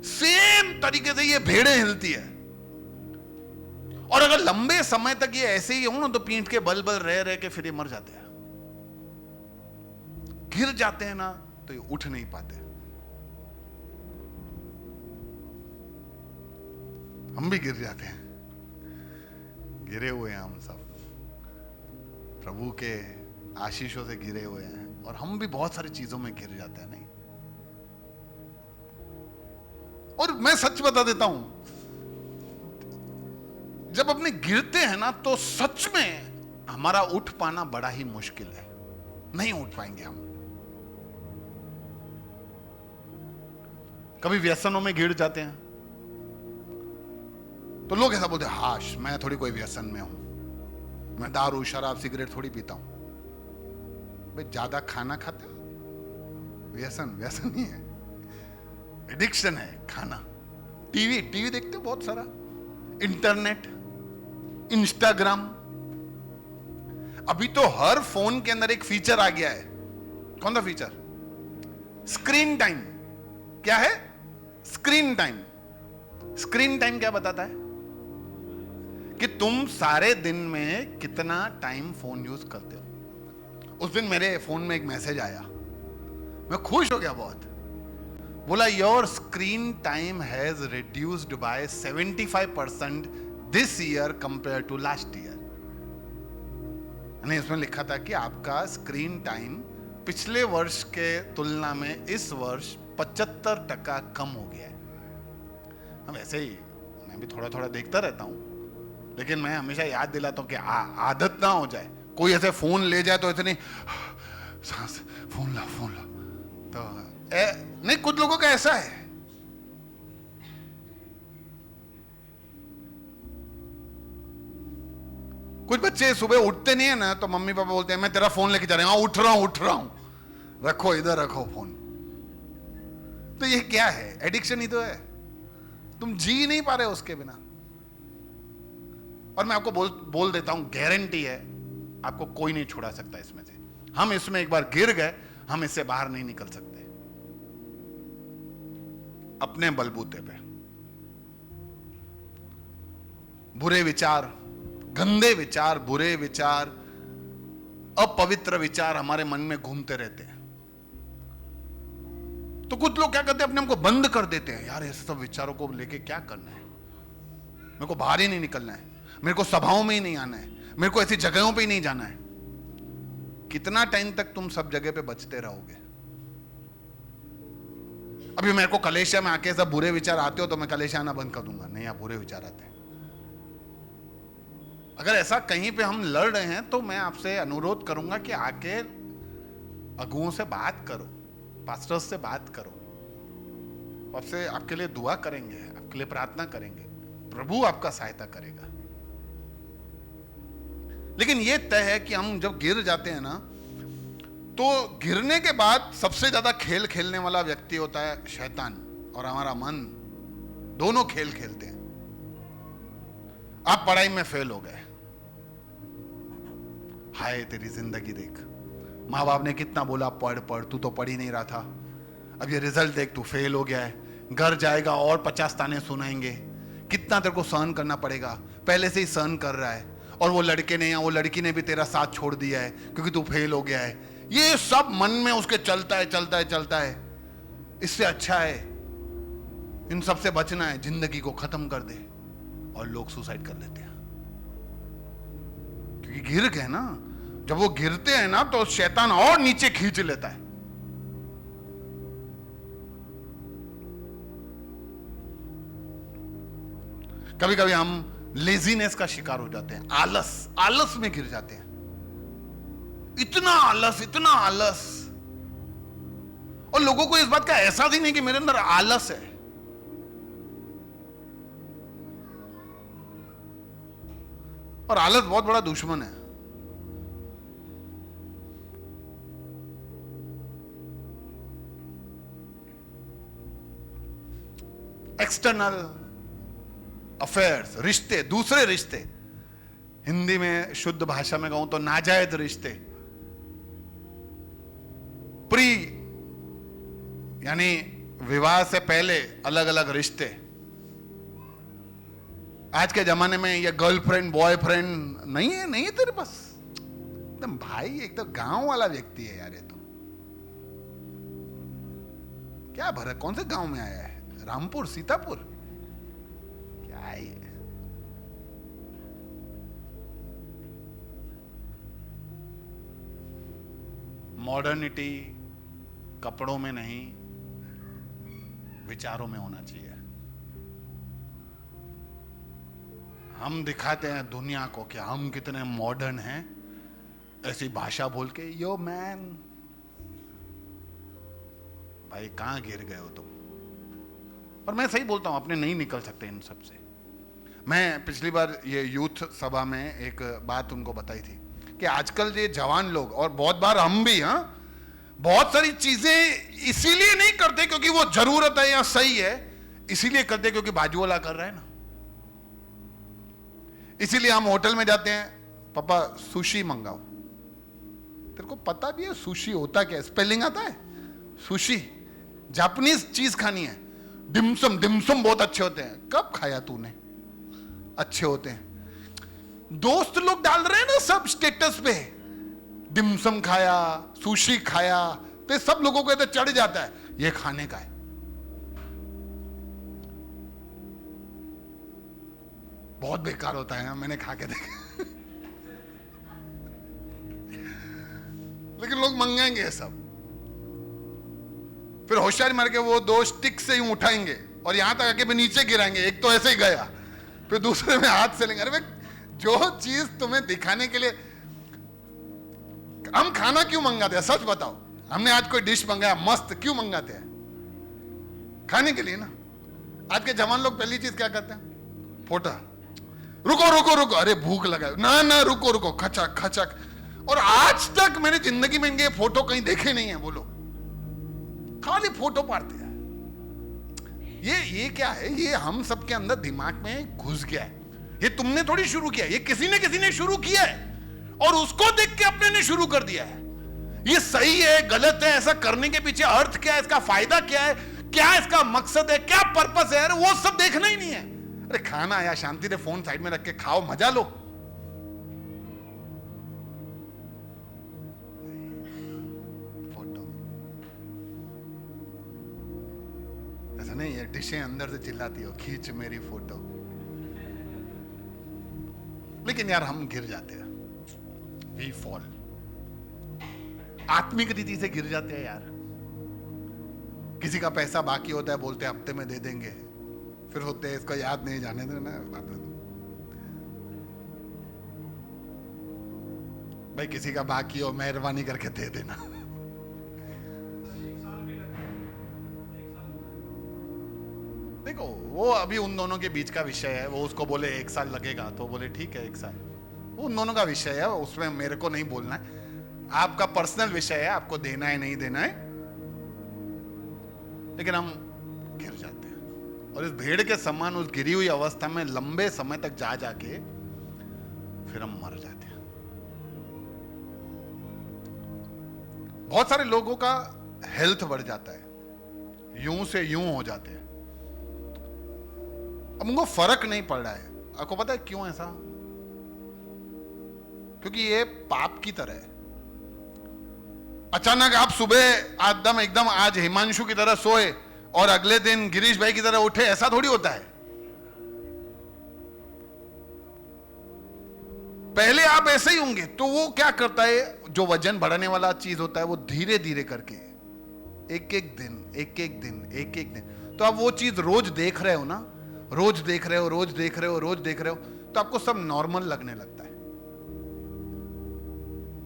सेम तरीके से ये भेड़े हिलती है। और अगर लंबे समय तक ये ऐसे ही हो ना, तो पीठ के बल बल रह रह के फिर ये मर जाते हैं, गिर जाते हैं ना, तो ये उठ नहीं पाते। हम भी गिर जाते हैं, गिरे हुए हैं हम सब, प्रभु के आशीषों से गिरे हुए हैं, और हम भी बहुत सारी चीजों में गिर जाते हैं, नहीं? और मैं सच बता देता हूं, जब अपने गिरते हैं ना, तो सच में हमारा उठ पाना बड़ा ही मुश्किल है, नहीं उठ पाएंगे हम। कभी व्यसनों में गिर जाते हैं तो लोग ऐसा बोलते हैं, हाश मैं थोड़ी कोई व्यसन में हूं, मैं दारू शराब सिगरेट थोड़ी पीता हूं। भाई ज्यादा खाना खाते हो, व्यसन व्यसन ही है, एडिक्शन है खाना। टीवी देखते हो बहुत सारा, इंटरनेट, इंस्टाग्राम। अभी तो हर फोन के अंदर एक फीचर आ गया है। कौन सा फीचर? Screen time. क्या है? Screen time. स्क्रीन टाइम क्या बताता है? कि तुम सारे दिन में कितना टाइम फोन यूज करते हो। उस दिन मेरे फोन में एक मैसेज आया, मैं खुश हो गया बहुत। बोला, your screen time has reduced by 75% this year compare to last year. इसमें लिखा था कि आपका स्क्रीन टाइम पिछले वर्ष के तुलना में इस वर्ष 75% कम हो गया है। हम ऐसे ही, मैं भी थोड़ा थोड़ा देखता रहता हूं, लेकिन मैं हमेशा याद दिलाता हूं कि आदत ना हो जाए। कोई ऐसे फोन ले जाए तो ऐसे नहीं, सांस, फोन ला तो नहीं, कुछ लोगों का ऐसा है। कुछ बच्चे सुबह उठते नहीं है ना, तो मम्मी पापा बोलते हैं, मैं तेरा फोन लेके जा रहा हूं, उठ रहा हूं, रखो इधर रखो फोन। तो ये क्या है? एडिक्शन ही तो है, तुम जी नहीं पा रहे उसके बिना। और मैं आपको बोल देता हूं, गारंटी है, आपको कोई नहीं छुड़ा सकता इसमें से। हम इसमें एक बार गिर गए, हम इससे बाहर नहीं निकल सकते अपने बलबूते पे। बुरे विचार, गंदे विचार, बुरे विचार, अपवित्र विचार हमारे मन में घूमते रहते हैं। तो कुछ लोग क्या करते हैं, अपने आप को बंद कर देते हैं। यार ऐसे सब विचारों को लेके क्या करना है, मेरे को बाहर ही नहीं निकलना है, मेरे को सभाओं में ही नहीं आना है, मेरे को ऐसी जगहों पे ही नहीं जाना है। कितना टाइम तक तुम सब जगह पे बचते रहोगे? अभी मेरे को कलेशिया में आके सब बुरे विचार आते हो तो मैं कलेशिया आना बंद कर दूंगा? नहीं, आप बुरे विचार आते हैं। अगर ऐसा कहीं पे हम लड़ रहे हैं तो मैं आपसे अनुरोध करूंगा कि आके अगुओं से बात करो, पास्टर्स से बात करो, आपसे आपके लिए दुआ करेंगे, आपके लिए प्रार्थना करेंगे, प्रभु आपका सहायता करेगा। लेकिन यह तय है कि हम जब गिर जाते हैं ना, तो गिरने के बाद सबसे ज्यादा खेल खेलने वाला व्यक्ति होता है शैतान और हमारा मन। दोनों खेल खेलते हैं। आप पढ़ाई में फेल हो गए, हाय तेरी जिंदगी देख, माँ बाप ने कितना बोला पढ़ पढ़, तू तो पढ़ ही नहीं रहा था, अब ये रिजल्ट देख, तू फेल हो गया है, घर जाएगा और 50 ताने सुनाएंगे, कितना तेरे को सहन करना पड़ेगा, पहले से ही सहन कर रहा है, और वो लड़के ने या वो लड़की ने भी तेरा साथ छोड़ दिया है क्योंकि तू फेल हो गया है। ये सब मन में उसके चलता है। इससे अच्छा है इन सब से बचना है, जिंदगी को खत्म कर दे। और लोग सुसाइड कर लेते हैं क्योंकि गिर गए ना। जब वो गिरते हैं ना तो शैतान और नीचे खींच लेता है। कभी कभी हम लेजीनेस का शिकार हो जाते हैं, आलस में गिर जाते हैं। इतना आलस, और लोगों को इस बात का एहसास ही नहीं कि मेरे अंदर आलस है। और आलस बहुत बड़ा दुश्मन है। एक्सटर्नल अफेयर्स, रिश्ते, दूसरे रिश्ते, हिंदी में शुद्ध भाषा में कहूं तो नाजायज रिश्ते, प्री यानी विवाह से पहले अलग अलग रिश्ते। आज के जमाने में ये गर्लफ्रेंड बॉयफ्रेंड नहीं है तेरे पास, एकदम भाई, एकदम गांव वाला व्यक्ति है यार। ये तो क्या भर, कौन से गांव में आया है? रामपुर, सीतापुर, क्या है ये? मॉडर्निटी कपड़ों में नहीं, विचारों में होना चाहिए। हम दिखाते हैं दुनिया को कि हम कितने मॉडर्न हैं, ऐसी भाषा बोल के, यो मैन। भाई कहां गिर गए हो तुम? और मैं सही बोलता हूं, अपने नहीं निकल सकते इन सब से। मैं पिछली बार ये यूथ सभा में एक बात उनको बताई थी कि आजकल ये जवान लोग, और बहुत बार हम भी, बहुत सारी चीजें इसीलिए नहीं करते क्योंकि वो जरूरत है या सही है, इसीलिए करते क्योंकि बाजू वाला कर रहा है ना। इसीलिए हम होटल में जाते हैं, पापा सुशी मंगाओ। तेरे को पता भी है सुशी होता क्या है? स्पेलिंग आता है? सुशी जापानीज चीज खानी है। डिमसम बहुत अच्छे होते हैं। कब खाया तूने? अच्छे होते हैं। दोस्त लोग डाल रहे हैं ना सब स्टेटस पे, डिमसम खाया, सुशी खाया, तो सब लोगों को इधर चढ़ जाता है ये खाने का है। बहुत बेकार होता है, मैंने खा के देखा। लेकिन लोग मंगाएंगे ये सब, फिर होशियारी मार के वो दो स्टिक से यूं उठाएंगे और यहां तक आके भी नीचे गिराएंगे। एक तो ऐसे ही गया, फिर दूसरे में हाथ से लेंगे। अरे जो चीज तुम्हें दिखाने के लिए हम खाना क्यों मंगाते हैं? सच बताओ, हमने आज कोई डिश मंगाया मस्त, क्यों मंगाते हैं? खाने के लिए ना। आज के जवान लोग पहली चीज क्या करते हैं? फोटा। रुको, अरे भूख लगा, ना रुको, खचक खचक। और आज तक मैंने जिंदगी में इनके फोटो कहीं देखे नहीं है। बोलो, खाली फोटो पाड़ते हैं। ये क्या है? ये हम सबके अंदर दिमाग में घुस गया है। ये तुमने थोड़ी शुरू किया, ये किसी ने शुरू किया है और उसको देख के अपने ने शुरू कर दिया है। ये सही है गलत है, ऐसा करने के पीछे अर्थ क्या है, इसका फायदा क्या है, क्या इसका मकसद है, क्या पर्पस है, वो सब देखना ही नहीं है। अरे खाना आया, शांति से फोन साइड में रख के खाओ, मजा लो। फोटो ऐसा नहीं, ये डिशें अंदर से चिल्लाती हो, खींच मेरी फोटो। लेकिन यार हम गिर जाते हैं, वी फॉल। आत्मिक रीति से गिर जाते हैं यार। किसी का पैसा बाकी होता है, बोलते हैं हफ्ते में दे देंगे, फिर होते हैं इसको याद नहीं, जाने देना बाद में। भाई किसी का बाकी हो, मेहरबानी करके दे देना। देखो वो अभी उन दोनों के बीच का विषय है। वो उसको बोले 1 साल लगेगा तो बोले ठीक है 1 साल, वो उन दोनों का विषय है, उसमें मेरे को नहीं बोलना है। आपका पर्सनल विषय है, आपको देना है नहीं देना है। लेकिन हम गिर जाते हैं और इस भेड़ के समान उस गिरी हुई अवस्था में लंबे समय तक जा जाके फिर हम मर जाते हैं। बहुत सारे लोगों का हेल्थ बढ़ जाता है, यूं से यूं हो जाते हैं। अब उनको फर्क नहीं पड़ रहा है। आपको पता है क्यों ऐसा? क्योंकि ये पाप की तरह है। अचानक आप सुबह एकदम आज हिमांशु की तरह सोए और अगले दिन गिरीश भाई की तरह उठे, ऐसा थोड़ी होता है। पहले आप ऐसे ही होंगे। तो वो क्या करता है, जो वजन बढ़ाने वाला चीज होता है वो धीरे धीरे करके एक एक दिन, तो आप वो चीज रोज देख रहे हो ना, रोज देख रहे हो, तो आपको सब नॉर्मल लगने लगता है।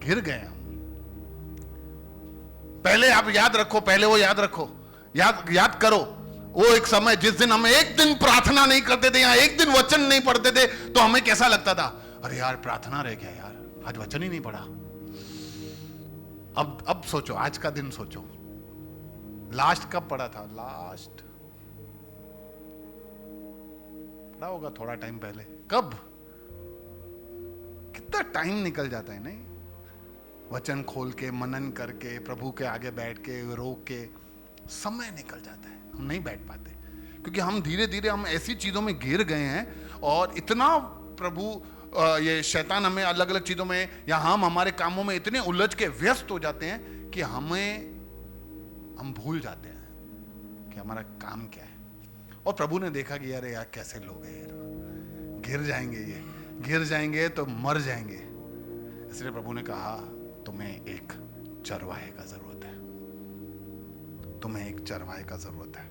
गिर गए हम। पहले आप याद रखो, याद करो वो एक समय जिस दिन हम एक दिन प्रार्थना नहीं करते थे या एक दिन वचन नहीं पढ़ते थे, तो हमें कैसा लगता था, अरे यार प्रार्थना रह गया यार, आज वचन ही नहीं पढ़ा। अब सोचो, आज का दिन सोचो, लास्ट कब पढ़ा था? लास्ट पढ़ा होगा थोड़ा टाइम पहले। कब? कितना टाइम निकल जाता है नहीं, वचन खोल के, मनन करके, प्रभु के आगे बैठ के, रोक के, समय निकल जाता है, हम नहीं बैठ पाते क्योंकि हम धीरे धीरे हम ऐसी चीजों में गिर गए हैं और इतना प्रभु ये शैतान हमें अलग अलग चीजों में या हम हमारे कामों में इतने उलझ के व्यस्त हो जाते हैं कि हम भूल जाते हैं कि हमारा काम क्या है। और प्रभु ने देखा कि यार कैसे लोग हैं यार, गिर जाएंगे तो मर जाएंगे। इसलिए प्रभु ने कहा तुम्हें एक चरवाहे का जरूरत है,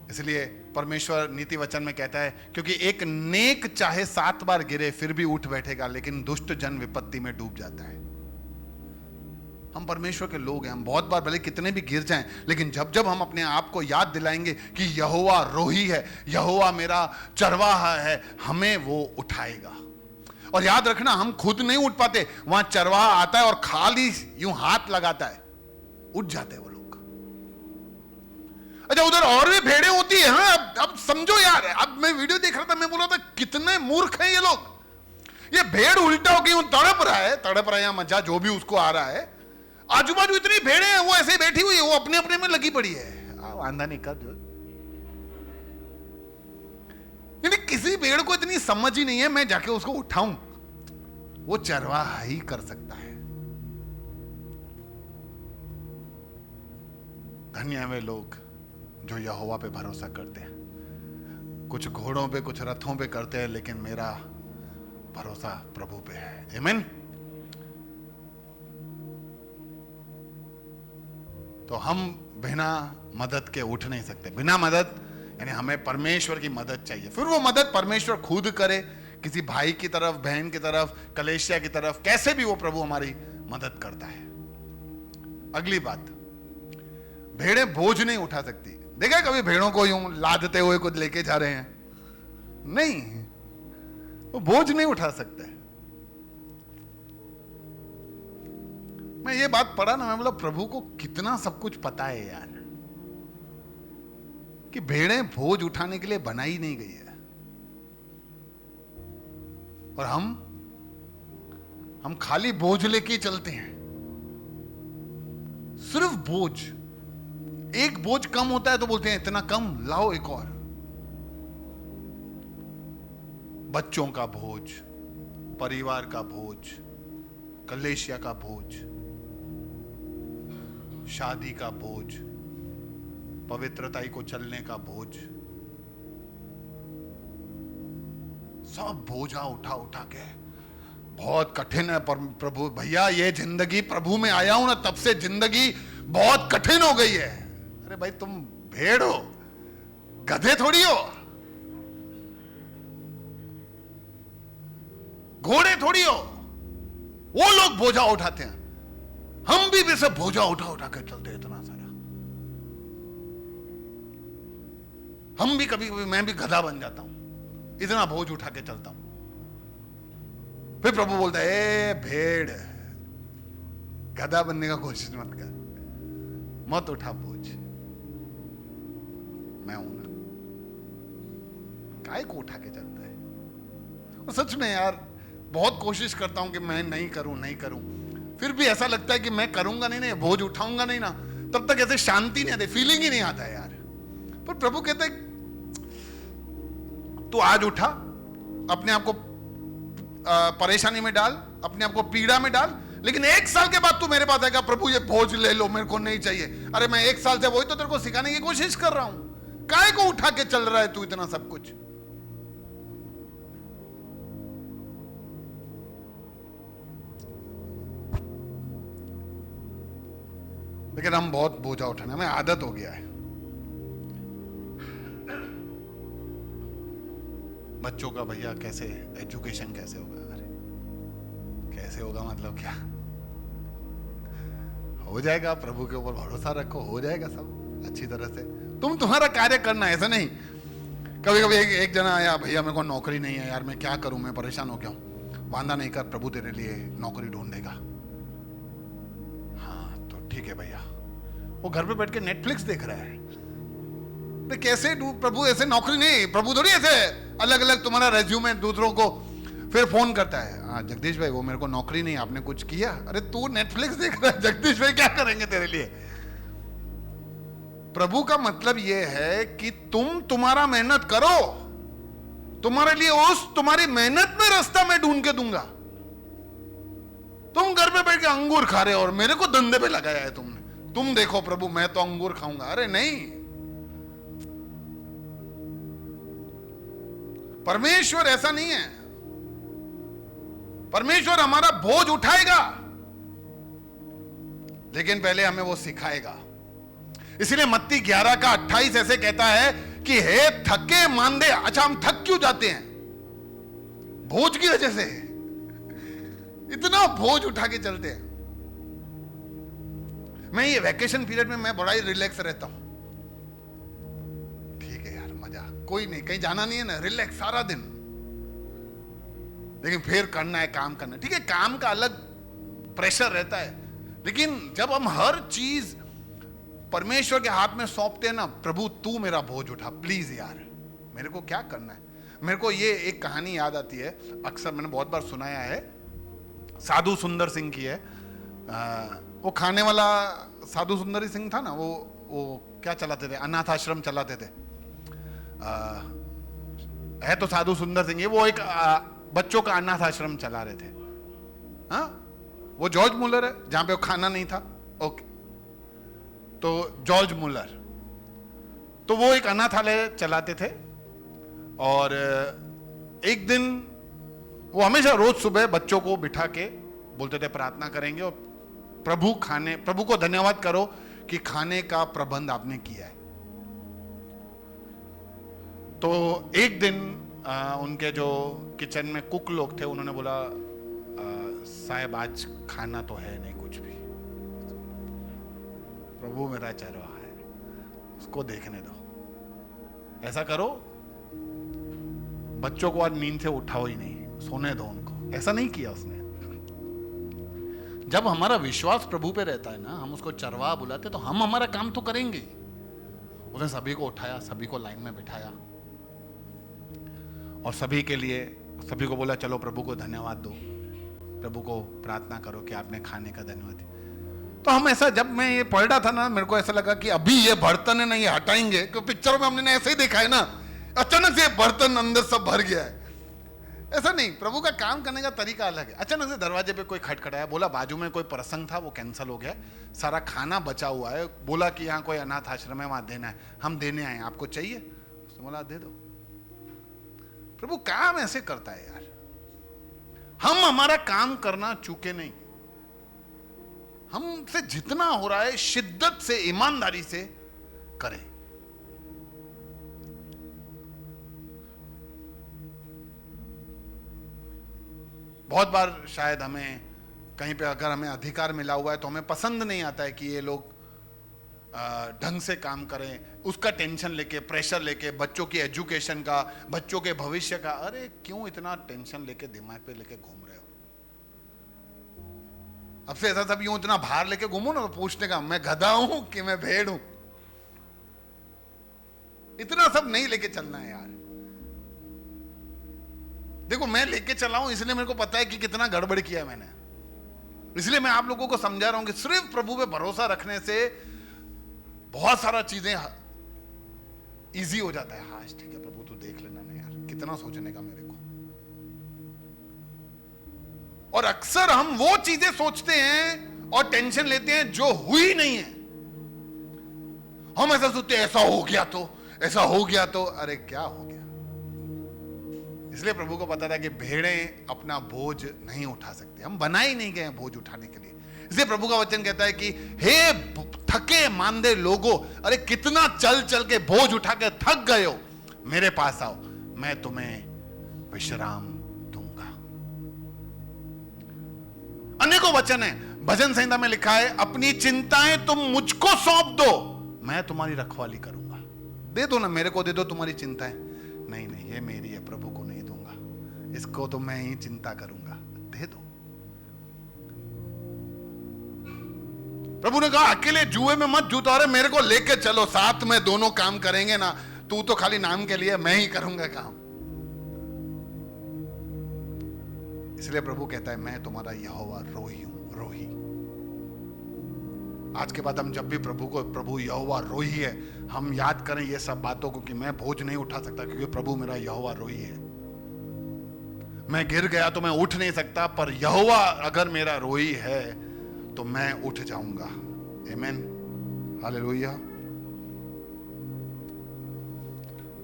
इसलिए परमेश्वर नीति वचन में कहता है, क्योंकि एक नेक चाहे 7 बार गिरे फिर भी उठ बैठेगा, लेकिन दुष्ट जन विपत्ति में डूब जाता है। हम परमेश्वर के लोग हैं, हम बहुत बार भले कितने भी गिर जाएं, लेकिन जब जब हम अपने आप को याद दिलाएंगे कि यहोवा रोही है, यहोवा मेरा चरवाहा है, हमें वो उठाएगा। और याद रखना, हम खुद नहीं उठ पाते, वहां चरवाहा आता है और खाली यूं हाथ लगाता है, उठ जाते हैं वो लोग। अच्छा, उधर और भी भेड़ें होती है। हाँ, अब समझो यार, अब मैं वीडियो देख रहा था, मैं बोला था कितने मूर्ख हैं ये लोग। ये भेड़ उल्टा होकर यूं तड़प रहा है या मजा जो भी उसको आ रहा है, आजू बाजू इतनी भेड़ें हैं, वो ऐसे बैठी हुई है, वो अपने अपने में लगी पड़ी है। आंधा नहीं कर, यानी किसी भेड़ को इतनी समझ ही नहीं है मैं जाके उसको उठाऊं, वो चरवाहा ही कर सकता है। धन्य है वे लोग जो यहोवा पे भरोसा करते हैं। कुछ घोड़ों पे, कुछ रथों पे करते हैं, लेकिन मेरा भरोसा प्रभु पे है। आमीन। तो हम बिना मदद के उठ नहीं सकते। बिना मदद यानी हमें परमेश्वर की मदद चाहिए, फिर वो मदद परमेश्वर खुद करे, किसी भाई की तरफ, बहन की तरफ, कलेशिया की तरफ, कैसे भी वो प्रभु हमारी मदद करता है। अगली बात, भेड़ें बोझ नहीं उठा सकती। देखा कभी भेड़ों को यूं लादते हुए कुछ लेके जा रहे हैं? नहीं, वो बोझ नहीं उठा सकते। मैं ये बात पढ़ा ना, मैं बोला प्रभु को कितना सब कुछ पता है यार, कि भेड़ें बोझ उठाने के लिए बनाई नहीं गई है। और हम खाली बोझ लेके चलते हैं, सिर्फ बोझ। एक बोझ कम होता है तो बोलते हैं इतना कम, लाओ एक और। बच्चों का बोझ, परिवार का बोझ, कलेशिया का बोझ, शादी का बोझ, पवित्रता को चलने का बोझ, सब बोझा उठा उठा के बहुत कठिन है। पर प्रभु भैया, ये जिंदगी प्रभु में आया हूं ना, तब से जिंदगी बहुत कठिन हो गई है। अरे भाई, तुम भेड़ हो, गधे थोड़ी हो, घोड़े थोड़ी हो। वो लोग बोझा उठाते हैं, हम भी वैसे बोझा उठा उठा कर चलते हैं इतना सारा। हम भी कभी कभी, मैं भी गधा बन जाता हूं, इतना बोझ उठा के चलता हूं। फिर प्रभु बोलता है, ए भेड़, गधा बनने का कोशिश मत कर, मत उठा बोझ, मैं हूं ना। काय को उठा के चलता है। और सच में यार, बहुत कोशिश करता हूं कि मैं नहीं करूं, फिर भी ऐसा लगता है कि मैं करूंगा नहीं, बोझ उठाऊंगा नहीं ना, तब तक ऐसे शांति नहीं आती, फीलिंग ही नहीं आता है यार। पर प्रभु कहते हैं, तू आज उठा, अपने आप को परेशानी में डाल, अपने आप को पीड़ा में डाल, लेकिन 1 साल के बाद तू मेरे पास आएगा, प्रभु ये बोझ ले लो, मेरे को नहीं चाहिए। अरे मैं 1 साल से वही तो तेरे को सिखाने की कोशिश कर रहा हूं, काय को उठा के चल रहा है तू इतना सब कुछ। लेकिन हम बहुत बोझा उठाने में आदत हो गया है। बच्चों का भैया कैसे एजुकेशन कैसे होगा? अरे कैसे होगा मतलब क्या? हो जाएगा, प्रभु के ऊपर भरोसा रखो, हो जाएगा सब अच्छी तरह से। तुम तुम्हारा कार्य करना, ऐसा नहीं। कभी कभी एक जना आया, भैया मेरे को नौकरी नहीं है यार, मैं क्या करूं, मैं परेशान हो गया हूं। वादा नहीं कर, प्रभु तेरे लिए नौकरी ढूंढ देगा। हाँ तो ठीक है भैया। वो घर पे बैठ के नेटफ्लिक्स देख रहा है। तो कैसे प्रभु ऐसे नौकरी नहीं, प्रभु थोड़ी ऐसे अलग अलग तुम्हारा रेज्यूमे दूसरों को फिर फोन करता है। हाँ जगदीश भाई वो मेरे को नौकरी नहीं, आपने कुछ किया? अरे तू नेटफ्लिक्स देख रहा है, जगदीश भाई क्या करेंगे तेरे लिए? प्रभु का मतलब यह है कि तुम तुम्हारा मेहनत करो, तुम्हारे लिए उस तुम्हारी मेहनत में रास्ता मैं ढूंढ के दूंगा। तुम घर पे बैठ के अंगूर खा रहे हो और मेरे को धंधे पे लगाया है तुमने। तुम देखो प्रभु मैं तो अंगूर खाऊंगा। अरे नहीं, परमेश्वर ऐसा नहीं है। परमेश्वर हमारा बोझ उठाएगा, लेकिन पहले हमें वो सिखाएगा। इसलिए मत्ती 11 का 28 ऐसे कहता है कि हे थके मांदे। अच्छा हम थक क्यों जाते हैं? बोझ की वजह से। इतना बोझ उठा के चलते हैं। मैं ये वैकेशन पीरियड में मैं बड़ा ही रिलैक्स रहता हूं। ठीक है यार, मजा, कोई नहीं, कहीं जाना नहीं है ना, रिलैक्स सारा दिन। लेकिन फिर करना है, काम करना है। ठीक है, काम का अलग प्रेशर रहता है, लेकिन जब हम हर चीज परमेश्वर के हाथ में सौंपते हैं ना, प्रभु तू मेरा बोझ उठा प्लीज यार, मेरे को क्या करना है। मेरे को ये एक कहानी याद आती है, अक्सर मैंने बहुत बार सुनाया है, साधु सुंदर सिंह की है। वो खाने वाला साधु सुंदर सिंह था ना, वो क्या चलाते थे? अनाथ आश्रम चलाते थे। है तो साधु सुंदर सिंह, वो एक बच्चों का अनाथ आश्रम चला रहे थे। हाँ, वो जॉर्ज मुलर है, जहां पे वो खाना नहीं था। ओके, तो जॉर्ज मुलर, तो वो एक अनाथालय चलाते थे। और एक दिन वो हमेशा रोज सुबह बच्चों को बिठा के बोलते थे प्रार्थना करेंगे और प्रभु को धन्यवाद करो कि खाने का प्रबंध आपने किया है। तो एक दिन उनके जो किचन में कुक लोग थे, उन्होंने बोला साहब आज खाना तो है नहीं कुछ भी, प्रभु मेरा चरवाहा है, उसको देखने दो। ऐसा करो, बच्चों को आज नींद से उठाओ ही नहीं, सोने दो उनको। ऐसा नहीं किया उसने। जब हमारा विश्वास प्रभु पे रहता है ना, हम उसको चरवाहा बुलाते तो हम हमारा काम तो करेंगे। उसने सभी को उठाया, सभी को लाइन में बिठाया और सभी के लिए, सभी को बोला चलो प्रभु को धन्यवाद दो, प्रभु को प्रार्थना करो कि आपने खाने का धन्यवाद दिया। तो हम ऐसा, जब मैं ये पढ़ रहा था ना, मेरे को ऐसा लगा कि अभी ये बर्तन है ना, ये हटाएंगे, क्योंकि पिक्चरों में हमने ऐसे ही देखा है ना, अचानक से बर्तन अंदर सब भर गया है। ऐसा नहीं, प्रभु का काम करने का तरीका अलग है। अचानक से दरवाजे पे कोई खटखटाया, बोला बाजू में कोई प्रसंग था, वो कैंसिल हो गया, सारा खाना बचा हुआ है, बोला कि यहाँ कोई अनाथ आश्रम है, वहां देना है, हम देने आए, आपको चाहिए? उसने बोला दे दो। प्रभु काम ऐसे करता है यार। हम हमारा काम करना चूके नहीं, हमसे जितना हो रहा है शिद्दत से, ईमानदारी से करें। बहुत बार शायद हमें कहीं पे अगर हमें अधिकार मिला हुआ है तो हमें पसंद नहीं आता है कि ये लोग ढंग से काम करें, उसका टेंशन लेके, प्रेशर लेके, बच्चों की एजुकेशन का, बच्चों के भविष्य का। अरे क्यों इतना टेंशन लेके दिमाग पे लेके घूम रहे हो? अब से ऐसा सब यूं इतना भार लेके घूमो ना, तो पूछने का मैं गधा हूं कि मैं भेड़ हूं। इतना सब नहीं लेके चलना है यार। देखो मैं लेके चला हूं, इसलिए मेरे को पता है कि कितना गड़बड़ किया मैंने, इसलिए मैं आप लोगों को समझा रहा हूं कि सिर्फ प्रभु पे भरोसा रखने से बहुत सारा चीजें इजी हो जाता है। हाँ ठीक है प्रभु तू देख लेना ना यार, कितना सोचने का मेरे को। और अक्सर हम वो चीजें सोचते हैं और टेंशन लेते हैं जो हुई नहीं है। हम ऐसा सोचते हैं, ऐसा हो गया तो, ऐसा हो गया तो, अरे क्या हो गया। इसलिए प्रभु को पता था कि भेड़ें अपना बोझ नहीं उठा सकते, हम बना ही नहीं गए हैं बोझ उठाने के लिए। इसलिए प्रभु का वचन कहता है कि हे थके मांदे लोगों, अरे कितना चल चल के बोझ उठा के थक गए हो, मेरे पास आओ, मैं तुम्हें विश्राम दूंगा। अनेकों वचन है, भजन संहिता में लिखा है, अपनी चिंताएं तुम मुझको सौंप दो, मैं तुम्हारी रखवाली करूंगा। दे दो ना, मेरे को दे दो तुम्हारी चिंताएं। नहीं नहीं, ये मेरी है, प्रभु को नहीं दूंगा, इसको तो मैं ही चिंता करूंगा, दे दो। प्रभु ने कहा अकेले जुए में मत जूता, अरे मेरे को लेके चलो, साथ में दोनों काम करेंगे ना, तू तो खाली नाम के लिए, मैं ही करूंगा काम। इसलिए प्रभु कहता है, मैं तुम्हारा यहोवा रोही हूं, रोही। आज के बाद हम जब भी प्रभु यहोवा रोही है, हम याद करें ये सब बातों को कि मैं बोझ नहीं उठा सकता क्योंकि प्रभु मेरा यहोवा रोही है। मैं गिर गया तो मैं उठ नहीं सकता, पर यहोवा अगर मेरा रोही है तो मैं उठ जाऊंगा। आमीन, हालेलुया।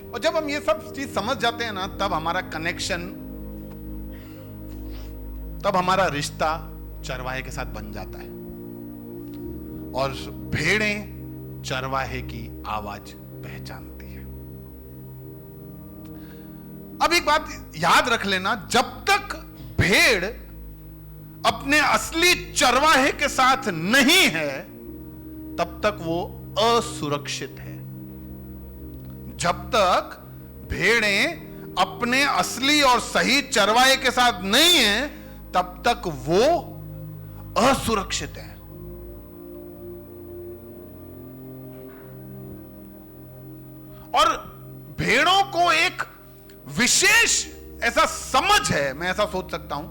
और जब हम ये सब चीज समझ जाते हैं ना, तब हमारा कनेक्शन, तब हमारा रिश्ता चरवाहे के साथ बन जाता है और भेड़ें चरवाहे की आवाज पहचानती है। अब एक बात याद रख लेना, जब तक भेड़ अपने असली चरवाहे के साथ नहीं है तब तक वो असुरक्षित है। जब तक भेड़ें अपने असली और सही चरवाहे के साथ नहीं है तब तक वो असुरक्षित है। और भेड़ों को एक विशेष ऐसा समझ है, मैं ऐसा सोच सकता हूं,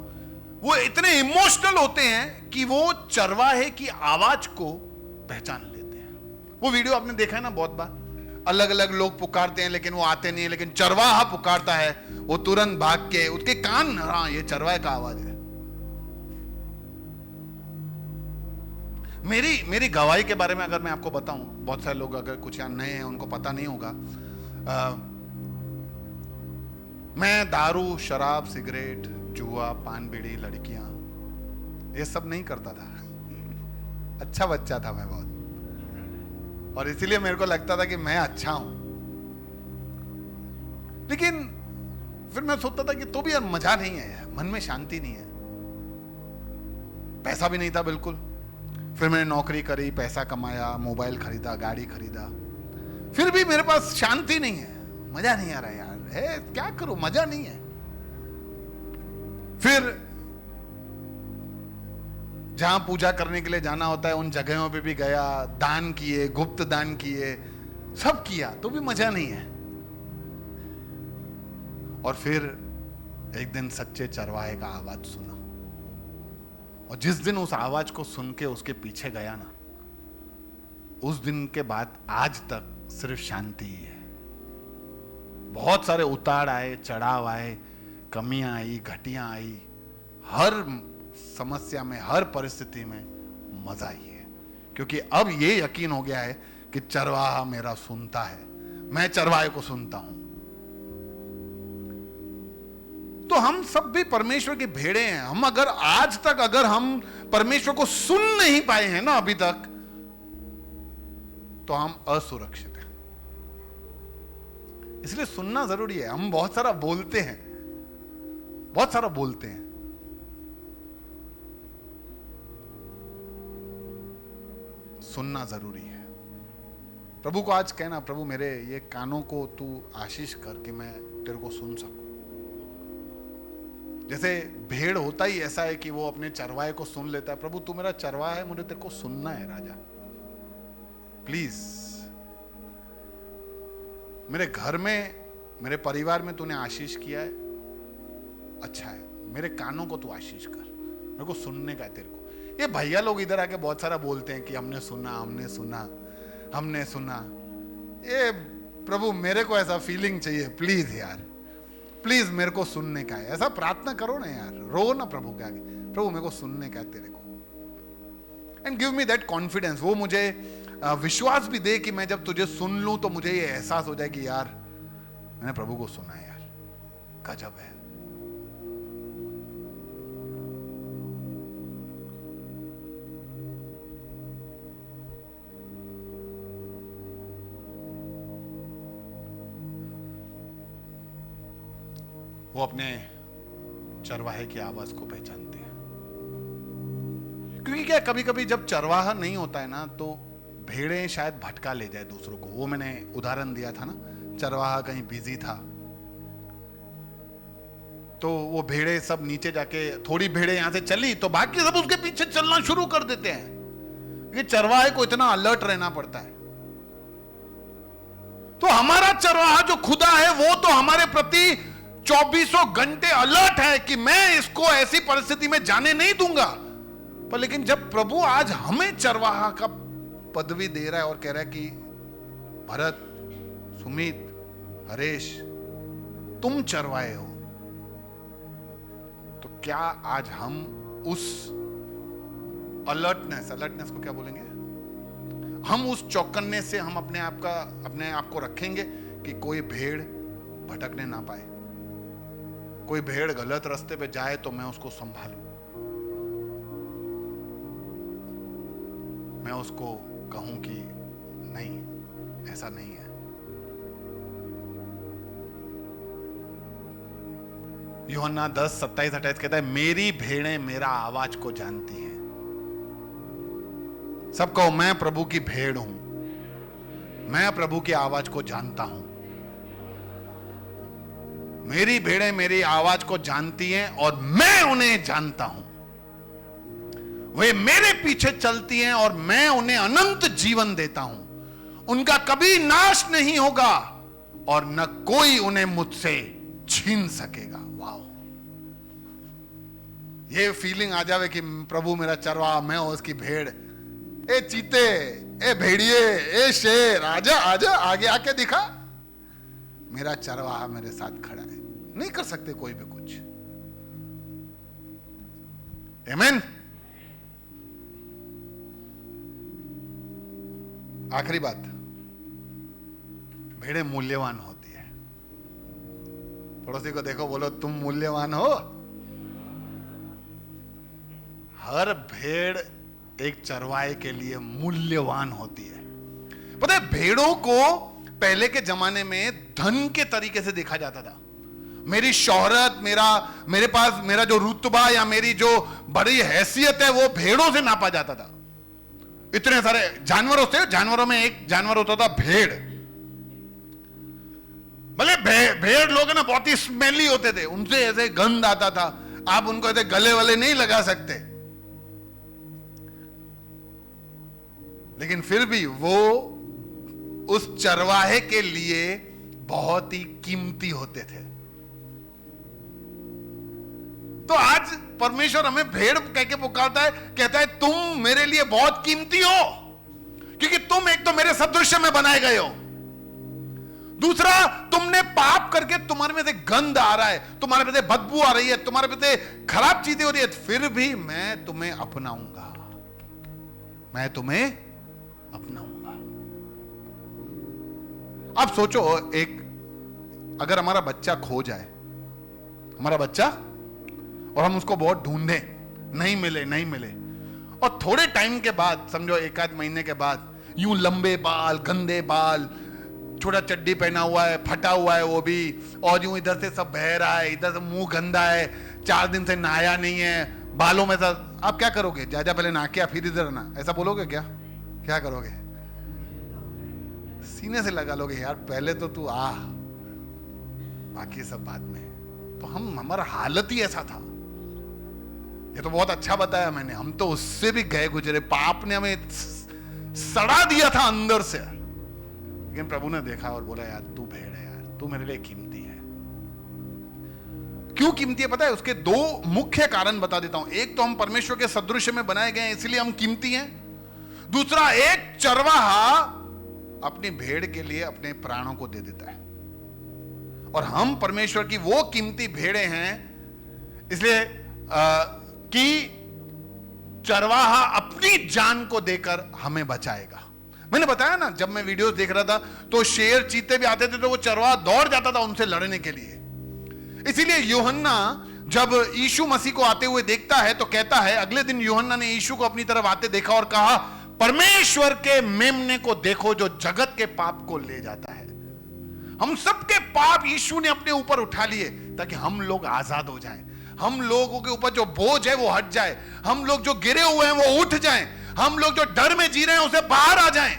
वो इतने इमोशनल होते हैं कि वो चरवाहे की आवाज को पहचान लेते हैं। वो वीडियो आपने देखा है ना बहुत बार, अलग अलग लोग पुकारते हैं लेकिन वो आते नहीं है, लेकिन चरवाहा पुकारता है, वो तुरंत भाग के, उसके कान, हाँ ये चरवाहे का आवाज है। मेरी गवाही के बारे में अगर मैं आपको बताऊं, बहुत सारे लोग अगर कुछ यहां नए हैं उनको पता नहीं होगा, मैं दारू, शराब, सिगरेट, जुआ, पान बीड़ी, लड़कियां, ये सब नहीं करता था। अच्छा बच्चा था मैं बहुत, और इसीलिए मेरे को लगता था कि मैं अच्छा हूं। लेकिन फिर मैं सोचता था कि तो भी यार मजा नहीं है, मन में शांति नहीं है, पैसा भी नहीं था बिल्कुल। फिर मैंने नौकरी करी, पैसा कमाया, मोबाइल खरीदा, गाड़ी खरीदा, फिर भी मेरे पास शांति नहीं है, मजा नहीं आ रहा यार, है क्या करूं, मजा नहीं है। फिर जहां पूजा करने के लिए जाना होता है उन जगहों पे भी गया, दान किए, गुप्त दान किए, सब किया, तो भी मजा नहीं है। और फिर एक दिन सच्चे चरवाहे का आवाज सुना, और जिस दिन उस आवाज को सुन के उसके पीछे गया ना, उस दिन के बाद आज तक सिर्फ शांति ही है। बहुत सारे उतार आए, चढ़ाव आए, कमियां आई, घटियां आई, हर समस्या में, हर परिस्थिति में मजा ही है, क्योंकि अब ये यकीन हो गया है कि चरवाहा मेरा सुनता है, मैं चरवाहे को सुनता हूं। तो हम सब भी परमेश्वर की भेड़े हैं। हम अगर आज तक अगर हम परमेश्वर को सुन नहीं पाए हैं ना अभी तक, तो हम असुरक्षित हैं। इसलिए सुनना जरूरी है। हम बहुत सारा बोलते हैं, बहुत सारा बोलते हैं, सुनना जरूरी है। प्रभु को आज कहना, प्रभु मेरे ये कानों को तू आशीष कर कि मैं तेरे को सुन सकूं। जैसे भेड़ होता ही ऐसा है कि वो अपने चरवाहे को सुन लेता है। प्रभु तू मेरा चरवाहा है, मुझे तेरे को सुनना है राजा, प्लीज। मेरे घर में, मेरे परिवार में तूने आशीष किया है, अच्छा है, मेरे कानों को तू आशीष कर, मेरे को सुनने का है तेरे को। ये भैया लोग इधर आके बहुत सारा बोलते हैं कि हमने सुना, हमने सुना, हमने सुना। ये प्रभु मेरे को ऐसा फीलिंग चाहिए, प्लीज यार, प्लीज मेरे को सुनने का है। ऐसा प्रार्थना करो ना यार, रो ना प्रभु के आगे, प्रभु मेरे को सुनने का है तेरे को, and give me that confidence. वो मुझे विश्वास भी दे कि मैं जब तुझे सुन लूं तो मुझे ये एहसास हो जाए कि यार मैंने प्रभु को सुना है, यार गजब है। वो अपने चरवाहे की आवाज को पहचानते हैं, क्योंकि क्या कभी कभी जब चरवाहा नहीं होता है ना तो भेड़ें शायद भटका ले जाए दूसरों को। वो मैंने उदाहरण दिया था ना, चरवाहा कहीं बिजी था तो वो भेड़े सब नीचे जाके, थोड़ी भेड़े यहां से चली तो बाकी सब उसके पीछे चलना शुरू कर देते हैं। ये चरवाहे को इतना अलर्ट रहना पड़ता है। तो हमारा चरवाहा जो खुदा है वो तो हमारे प्रति 24 घंटे अलर्ट है कि मैं इसको ऐसी परिस्थिति में जाने नहीं दूंगा। पर लेकिन जब प्रभु आज हमें चरवाहा का पदवी दे रहा है और कह रहा है कि भरत, सुमित, हरेश, तुम चरवाहे हो, तो क्या आज हम उस अलर्टनेस को क्या बोलेंगे, हम उस चौकन्ने से हम अपने आप को रखेंगे कि कोई भेड़ भटकने ना पाए, कोई भेड़ गलत रास्ते पे जाए तो मैं उसको संभालूं, मैं उसको कहूं कि नहीं, ऐसा नहीं है। यूहन्ना 10:27-28 कहता है, मेरी भेड़ें मेरा आवाज को जानती हैं। सब कहो, मैं प्रभु की भेड़ हूं, मैं प्रभु की आवाज को जानता हूं। मेरी भेड़ें मेरी आवाज को जानती हैं और मैं उन्हें जानता हूं। वे मेरे पीछे चलती हैं और मैं उन्हें अनंत जीवन देता हूं। उनका कभी नाश नहीं होगा और न कोई उन्हें मुझसे छीन सकेगा। वाओ, ये फीलिंग आ जावे कि प्रभु मेरा चरवाहा, मैं हूं उसकी भेड़। ए चीते, ए भेड़िए, ए शेर, आजा आजा, आगे आके दिखा, मेरा चरवाहा मेरे साथ खड़ा है। नहीं कर सकते कोई भी कुछ। आमीन। आखिरी बात, भेड़ें मूल्यवान होती है। पड़ोसी को देखो, बोलो तुम मूल्यवान हो। हर भेड़ एक चरवाहे के लिए मूल्यवान होती है। पता है, भेड़ों को पहले के जमाने में धन के तरीके से देखा जाता था। मेरी शोहरत, मेरे पास मेरा जो रुतबा या मेरी जो बड़ी हैसियत है वो भेड़ों से नापा जाता था। इतने सारे जानवर होते, जानवरों में एक जानवर होता था भेड़। भले भेड़ लोग ना बहुत ही स्मेली होते थे, उनसे ऐसे गंध आता था, आप उनको ऐसे गले वाले नहीं लगा सकते, लेकिन फिर भी वो उस चरवाहे के लिए बहुत ही कीमती होते थे। तो आज परमेश्वर हमें भेड़ कह के पुकारता है, कहता है तुम मेरे लिए बहुत कीमती हो, क्योंकि तुम एक तो मेरे सदृश्य में बनाए गए हो, दूसरा तुमने पाप करके तुम्हारे में से गंध आ रहा है, तुम्हारे में से बदबू आ रही है, तुम्हारे में से खराब चीजें हो रही है, फिर भी मैं तुम्हें अपनाऊंगा, मैं तुम्हें अपनाऊंगा। अब सोचो, एक अगर हमारा बच्चा खो जाए, हमारा बच्चा, और हम उसको बहुत ढूंढे, नहीं मिले, और थोड़े टाइम के बाद, समझो 1 आध महीने के बाद, यूं लंबे बाल, गंदे बाल, छोटा चड्डी पहना हुआ है, फटा हुआ है वो भी, और यूं इधर से सब बह रहा है, इधर से मुंह गंदा है, 4 दिन से नहाया नहीं है, बालों में सब, आप क्या करोगे? जा पहले नहा के फिर इधर ना, ऐसा बोलोगे क्या करोगे? सीने से लगा लोगे, यार पहले तो तू आ, बाकी सब बाद में। तो हमारा हालत ही ऐसा था। ये तो बहुत अच्छा बताया मैंने, हम तो उससे भी गए गुजरे, पाप ने हमें सड़ा दिया था अंदर से, लेकिन प्रभु ने देखा और बोला, यार तू भेड़ है, यार तू मेरे लिए कीमती है। क्यों कीमती है पता है? उसके 2 मुख्य कारण बता देता हूं। एक तो हम परमेश्वर के सदृश्य में बनाए गए हैं, इसलिए हम कीमती हैं। दूसरा, एक चरवाहा अपनी भेड़ के लिए अपने प्राणों को दे देता है, और हम परमेश्वर की वो कीमती भेड़ें हैं, इसलिए कि चरवाहा अपनी जान को देकर हमें बचाएगा। मैंने बताया ना, जब मैं वीडियोस देख रहा था तो शेर चीते भी आते थे तो वो चरवाहा दौड़ जाता था उनसे लड़ने के लिए। इसीलिए यूहन्ना जब यीशु मसीह को आते हुए देखता है तो कहता है, अगले दिन यूहन्ना ने यीशु को अपनी तरफ आते देखा और कहा, परमेश्वर के मेमने को देखो जो जगत के पाप को ले जाता है। हम सबके पाप यीशु ने अपने ऊपर उठा लिए ताकि हम लोग आजाद हो जाएं। हम लोगों के ऊपर जो बोझ है वो हट जाए, हम लोग जो गिरे हुए हैं वो उठ जाएं, हम लोग जो डर में जी रहे हैं उसे बाहर आ जाएं,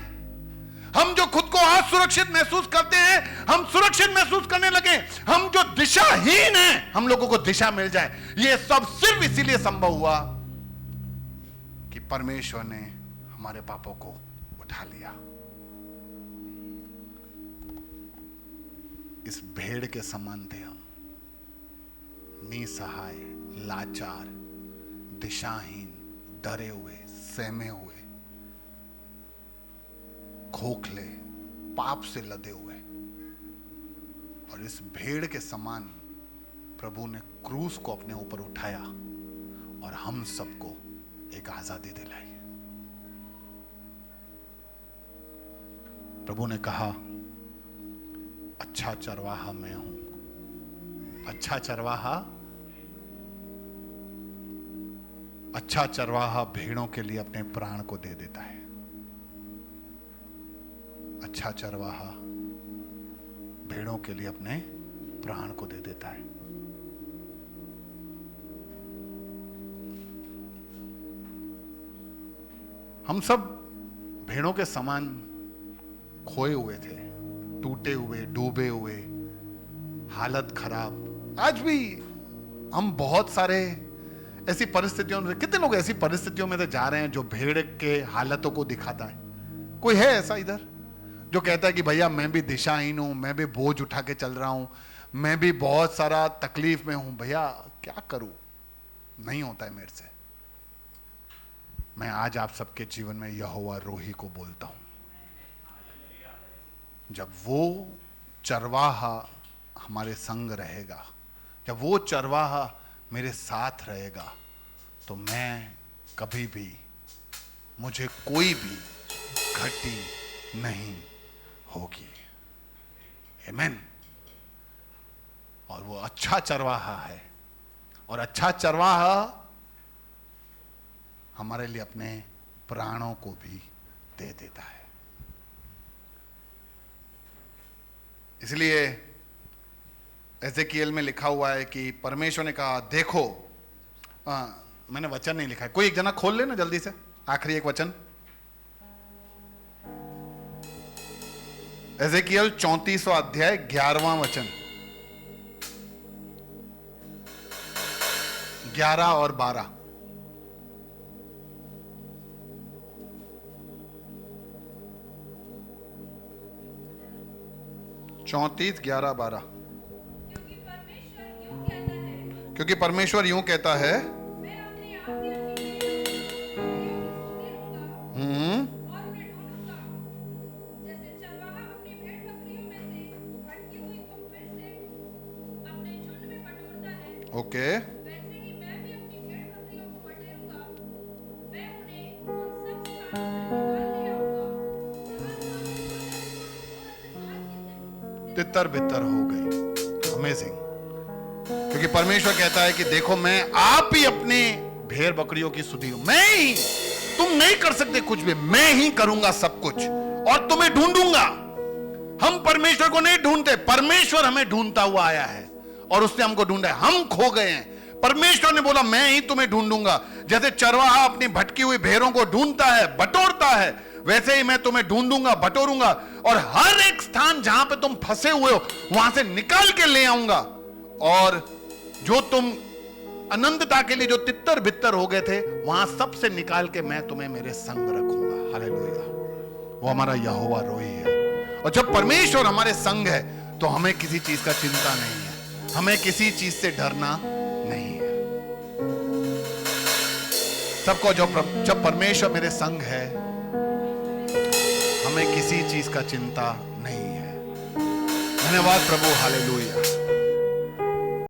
हम जो खुद को असुरक्षित महसूस करते हैं हम सुरक्षित महसूस करने लगे, हम जो दिशाहीन हैं हम लोगों को दिशा मिल जाए। ये सब सिर्फ इसीलिए संभव हुआ कि परमेश्वर ने हमारे पापों को उठा लिया। इस भेड़ के समान थे हम, निसहाय, लाचार, दिशाहीन, डरे हुए, सहमे हुए, खोखले, पाप से लदे हुए। और इस भेड़ के समान प्रभु ने क्रूस को अपने ऊपर उठाया और हम सबको एक आजादी दिलाई। प्रभु ने कहा, अच्छा चरवाहा मैं हूं। अच्छा चरवाहा भेड़ों के लिए अपने प्राण को दे देता है। अच्छा चरवाहा भेड़ों के लिए अपने प्राण को दे देता है। हम सब भेड़ों के समान खोए हुए थे, टूटे हुए, डूबे हुए, हालत खराब। आज भी हम बहुत सारे ऐसी परिस्थितियों में, कितने लोग ऐसी परिस्थितियों में से जा रहे हैं जो भेड़ के हालतों को दिखाता है। कोई है ऐसा इधर जो कहता है कि भैया मैं भी दिशाहीन हूं, मैं भी बोझ उठा के चल रहा हूं, मैं भी बहुत सारा तकलीफ में हूं, भैया क्या करूं, नहीं होता है मेरे से। मैं आज आप सबके जीवन में यहोवा रोही को बोलता हूं। जब वो चरवाहा हमारे संग रहेगा, जब वो चरवाहा मेरे साथ रहेगा, तो मैं कभी भी, मुझे कोई भी घटी नहीं होगी। आमीन। और वो अच्छा चरवाहा है, और अच्छा चरवाहा हमारे लिए अपने प्राणों को भी दे देता है। इसलिए एजेकिएल में लिखा हुआ है कि परमेश्वर ने कहा, देखो, मैंने वचन नहीं लिखा है, कोई एक जना खोल लेना जल्दी से, आखिरी एक वचन, एजेकिएल 34वां अध्याय 11वां वचन, 11 और 12। चौंतीस 11 12। क्योंकि परमेश्वर यूं कहता है, ओके, तितर बितर हो गई। अमेजिंग। क्योंकि परमेश्वर कहता है कि देखो मैं आप ही अपने भेड़ बकरियों की सुधी हूं, मैं ही, तुम नहीं कर सकते कुछ भी, मैं ही करूंगा सब कुछ और तुम्हें ढूंढूंगा। हम परमेश्वर को नहीं ढूंढते, परमेश्वर हमें ढूंढता हुआ आया है और उसने हमको ढूंढा है। हम खो गए हैं, परमेश्वर ने बोला मैं ही तुम्हें ढूंढूंगा। जैसे चरवाहा अपनी भटकी हुई भेड़ों को ढूंढता है, बटोरता है, वैसे ही मैं तुम्हें ढूंढूंगा, बटोरूंगा और हर एक स्थान जहां पे तुम फंसे हुए हो वहां से निकाल के ले आऊंगा। और जो तुम अनंतता के लिए जो तितर बितर हो गए थे वहां सबसे निकाल के मैं तुम्हें मेरे संग रखूंगा। हालेलुया। वो हमारा यहोवा रोही है। और जब परमेश्वर हमारे संग है तो हमें किसी चीज का चिंता नहीं है, हमें किसी चीज से डरना नहीं है। सबको जब परमेश्वर मेरे संग है हमें किसी चीज का चिंता नहीं है। धन्यवाद प्रभु। हालेलुया।